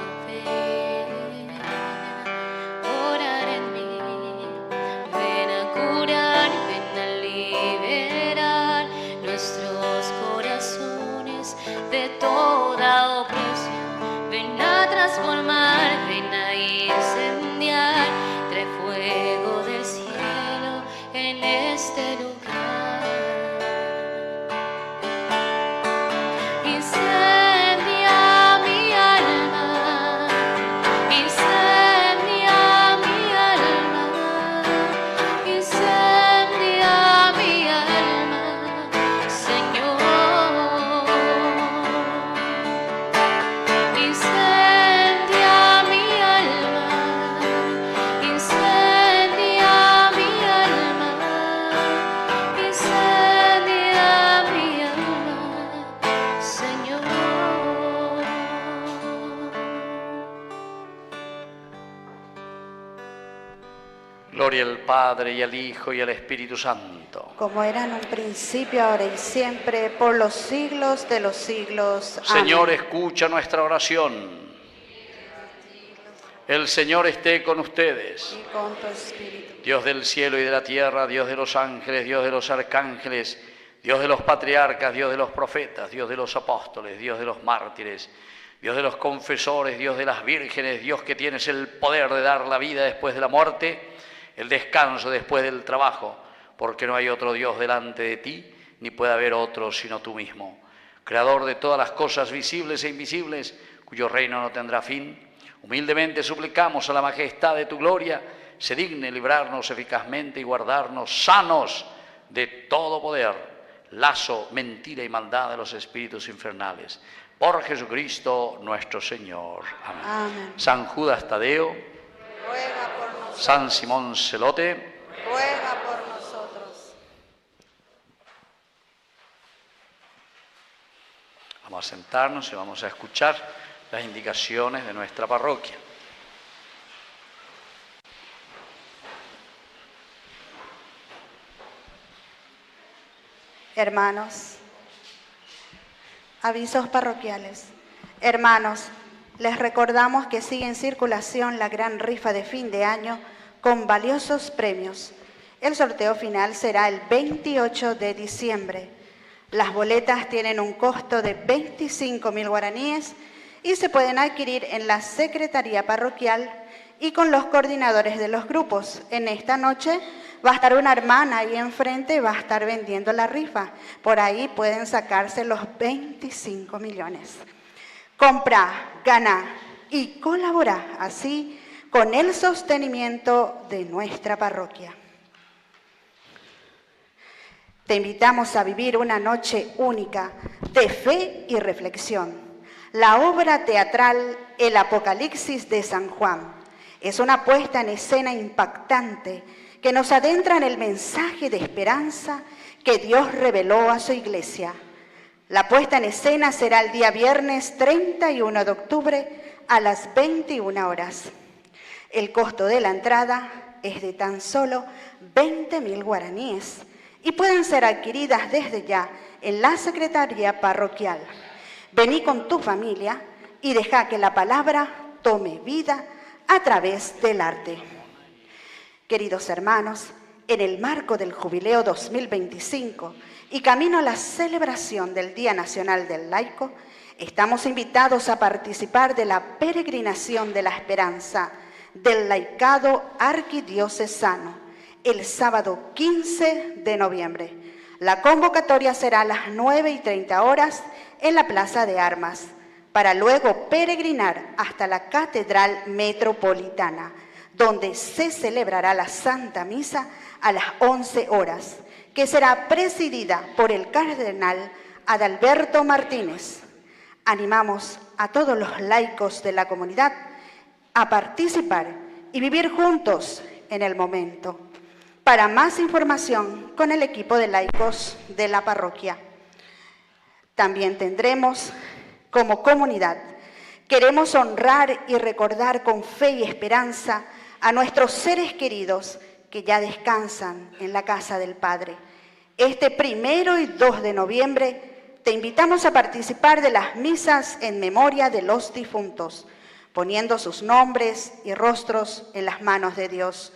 de toda opresión, ven a transformar, ven a incendiar, trae fuego del cielo en este lugar. Incendia mi alma, incendia mi alma, incendia mi alma, Señor. Gloria al Padre, y al Hijo, y al Espíritu Santo. Como era en un principio, ahora y siempre, por los siglos de los siglos. Amén. Señor, escucha nuestra oración. El Señor esté con ustedes. Y con tu espíritu. Dios del cielo y de la tierra, Dios de los ángeles, Dios de los arcángeles, Dios de los patriarcas, Dios de los profetas, Dios de los apóstoles, Dios de los mártires, Dios de los confesores, Dios de las vírgenes, Dios que tienes el poder de dar la vida después de la muerte, el descanso después del trabajo, porque no hay otro Dios delante de ti, ni puede haber otro sino tú mismo. Creador de todas las cosas visibles e invisibles, cuyo reino no tendrá fin, humildemente suplicamos a la majestad de tu gloria, se digne librarnos eficazmente y guardarnos sanos de todo poder, lazo, mentira y maldad de los espíritus infernales. Por Jesucristo nuestro Señor. Amén. Amén. San Judas Tadeo, Ruega por nosotros. San Simón Celote, Ruega por nosotros. vamos a sentarnos y vamos a escuchar las indicaciones de nuestra parroquia. Hermanos, avisos parroquiales. Hermanos, les recordamos que sigue en circulación la gran rifa de fin de año con valiosos premios. El sorteo final será el 28 de diciembre. Las boletas tienen un costo de 25.000 guaraníes y se pueden adquirir en la Secretaría Parroquial y con los coordinadores de los grupos. En esta noche va a estar una hermana ahí enfrente, va a estar vendiendo la rifa. Por ahí pueden sacarse los 25 millones. Compra, gana y colabora así con el sostenimiento de nuestra parroquia. Te invitamos a vivir una noche única de fe y reflexión. La obra teatral El Apocalipsis de San Juan es una puesta en escena impactante que nos adentra en el mensaje de esperanza que Dios reveló a su iglesia. La puesta en escena será el día viernes 31 de octubre a las 21 horas. El costo de la entrada es de tan solo 20.000 guaraníes y pueden ser adquiridas desde ya en la Secretaría Parroquial. Vení con tu familia y deja que la palabra tome vida a través del arte. Queridos hermanos, en el marco del Jubileo 2025 y camino a la celebración del Día Nacional del Laico, estamos invitados a participar de la peregrinación de la esperanza del laicado arquidiocesano el sábado 15 de noviembre. La convocatoria será a las 9:30 horas en la Plaza de Armas, para luego peregrinar hasta la Catedral Metropolitana, donde se celebrará la Santa Misa a las 11 horas, que será presidida por el cardenal Adalberto Martínez. Animamos a todos los laicos de la comunidad a participar y vivir juntos en el momento. Para más información, con el equipo de laicos de la parroquia. También tendremos como comunidad, queremos honrar y recordar con fe y esperanza a nuestros seres queridos que ya descansan en la casa del Padre. Este 1 y 2 de noviembre te invitamos a participar de las misas en memoria de los difuntos, poniendo sus nombres y rostros en las manos de Dios.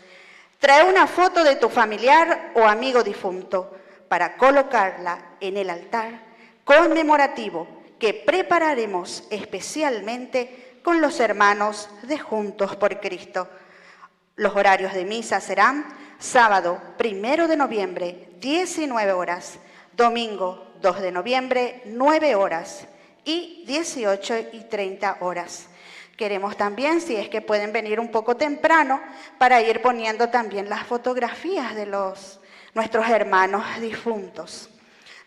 Trae una foto de tu familiar o amigo difunto para colocarla en el altar conmemorativo que prepararemos especialmente con los hermanos de Juntos por Cristo. Los horarios de misa serán sábado 1 de noviembre, 19 horas, domingo 2 de noviembre, 9 horas y 18:30 horas. Queremos también, si es que pueden venir un poco temprano, para ir poniendo también las fotografías de nuestros hermanos difuntos.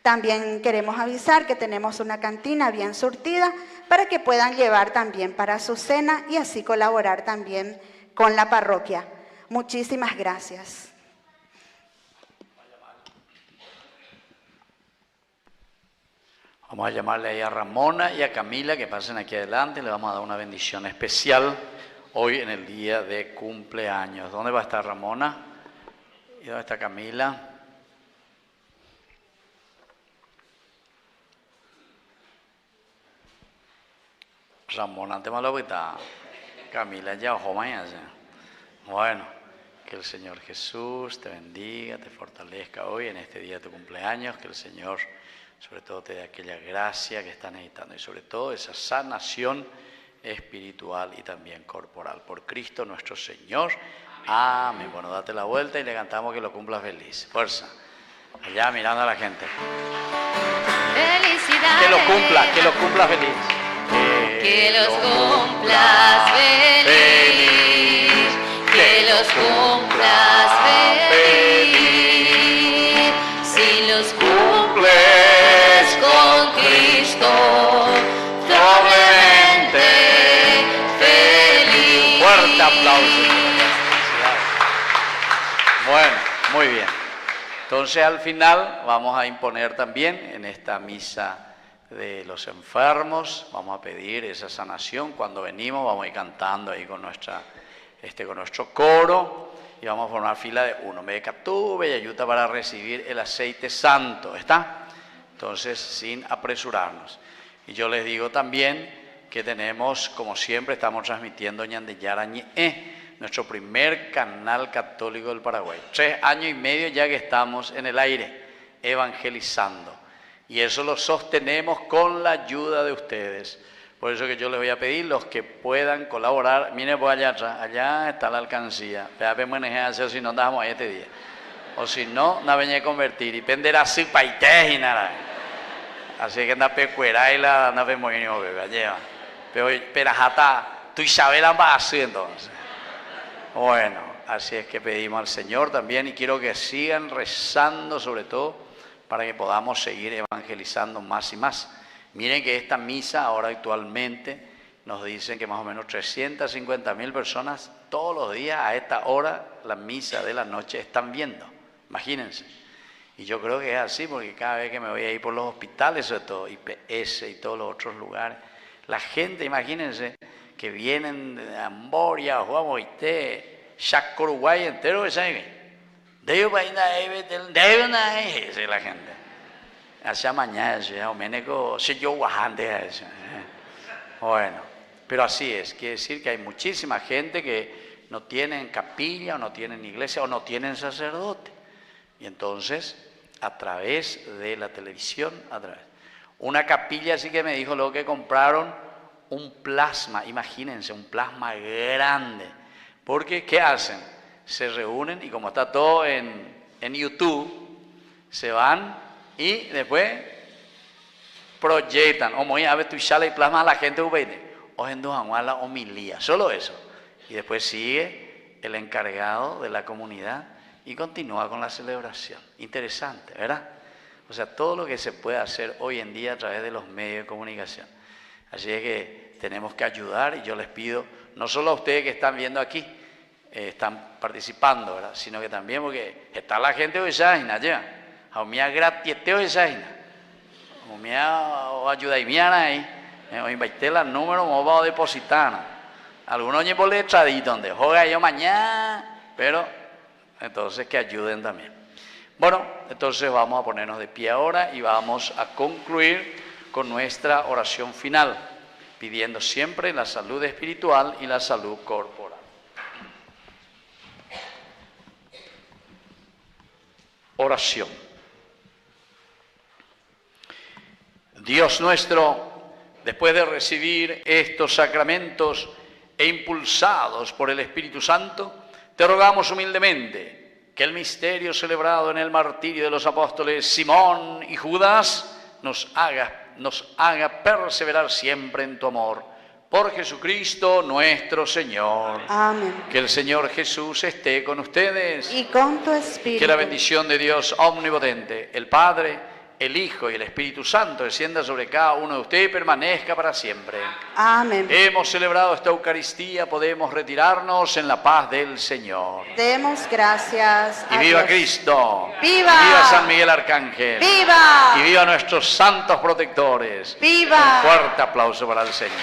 También queremos avisar que tenemos una cantina bien surtida para que puedan llevar también para su cena y así colaborar también con la parroquia. Muchísimas gracias. Vamos a llamarle ahí a Ramona y a Camila que pasen aquí adelante. Le vamos a dar una bendición especial hoy en el día de cumpleaños. ¿Dónde va a estar Ramona? ¿Y dónde está Camila? Ramón, antes malo que está. Camila ya ojo mañana. Bueno, que el Señor Jesús te bendiga, te fortalezca hoy en este día de tu cumpleaños, que el Señor sobre todo te dé aquella gracia que estás necesitando y sobre todo esa sanación espiritual y también corporal. Por Cristo nuestro Señor. Amén. Bueno, date la vuelta y le cantamos que lo cumplas feliz. Fuerza. Allá mirando a la gente. Felicidades. Que lo cumplas feliz. Que los cumplas feliz. Que los cumplas feliz. Si los cumples con Cristo, doblemente feliz. Fuerte aplauso. Bueno, muy bien. Entonces al final vamos a imponer también en esta misa de los enfermos, vamos a pedir esa sanación. Cuando venimos vamos a ir cantando ahí con nuestro coro y vamos a formar fila de uno. Me captuve y ayuda para recibir el aceite santo, ¿está? Entonces sin apresurarnos. Y yo les digo también que tenemos, como siempre, estamos transmitiendo Ñandeyara Ñe'e, nuestro primer canal católico del Paraguay. 3 años y medio ya que estamos en el aire, evangelizando. Y eso lo sostenemos con la ayuda de ustedes. Por eso que yo les voy a pedir, los que puedan colaborar, miren por allá atrás, allá está la alcancía. O si no, andamos ahí este día. O si no, no venía a convertir. Y penderá su paité y nada. Así que anda pecuera y la anda pemoño, bebé, lleva. Pero hasta tú Isabel va así entonces. Bueno, así es que pedimos al Señor también y quiero que sigan rezando sobre todo para que podamos seguir evangelizando más y más. Miren que esta misa ahora actualmente nos dicen que más o menos 350.000 personas todos los días a esta hora, la misa de la noche, están viendo. Imagínense. Y yo creo que es así porque cada vez que me voy a ir por los hospitales, sobre todo IPS y todos los otros lugares, la gente, imagínense, que vienen de Amboria, Juan Moité, Chaco, Uruguay entero, ¿saben? Debe la gente. Hacia mañana, México, si yo guajante. Bueno, pero así es. Quiere decir que hay muchísima gente que no tienen capilla, o no tienen iglesia, o no tienen sacerdote. Y entonces, a través de la televisión, una capilla sí que me dijo luego que compraron un plasma, imagínense, un plasma grande. Porque, ¿qué hacen? Se reúnen y como está todo en YouTube, se van y después proyectan. O muy a ver tu sala y plasma a la gente o en la homilía, solo eso. Y después sigue el encargado de la comunidad y continúa con la celebración. Interesante, ¿verdad? O sea, todo lo que se puede hacer hoy en día a través de los medios de comunicación. Así es que tenemos que ayudar y yo les pido, no solo a ustedes que están viendo aquí, están participando, ¿verdad? Sino que también porque está la gente hoy ságina ya, a mí gratieteo hoy ságina, a mí ayuda y miana ahí, o invité la número, me va a depositar, algunos ni por letradito donde juega yo mañana, pero entonces que ayuden también. Bueno, entonces vamos a ponernos de pie ahora y vamos a concluir con nuestra oración final, pidiendo siempre la salud espiritual y la salud corporal. Oración. Dios nuestro, después de recibir estos sacramentos e impulsados por el Espíritu Santo, te rogamos humildemente que el misterio celebrado en el martirio de los apóstoles Simón y Judas nos haga perseverar siempre en tu amor. Por Jesucristo nuestro Señor. Amén. Que el Señor Jesús esté con ustedes. Y con tu espíritu. Que la bendición de Dios omnipotente, el Padre, el Hijo y el Espíritu Santo descienda sobre cada uno de ustedes y permanezca para siempre. Amén. Hemos celebrado esta Eucaristía, podemos retirarnos en la paz del Señor. Demos gracias a Y viva Dios. Cristo. ¡Viva! Y viva San Miguel Arcángel. ¡Viva! Y viva nuestros santos protectores. ¡Viva! Un fuerte aplauso para el Señor.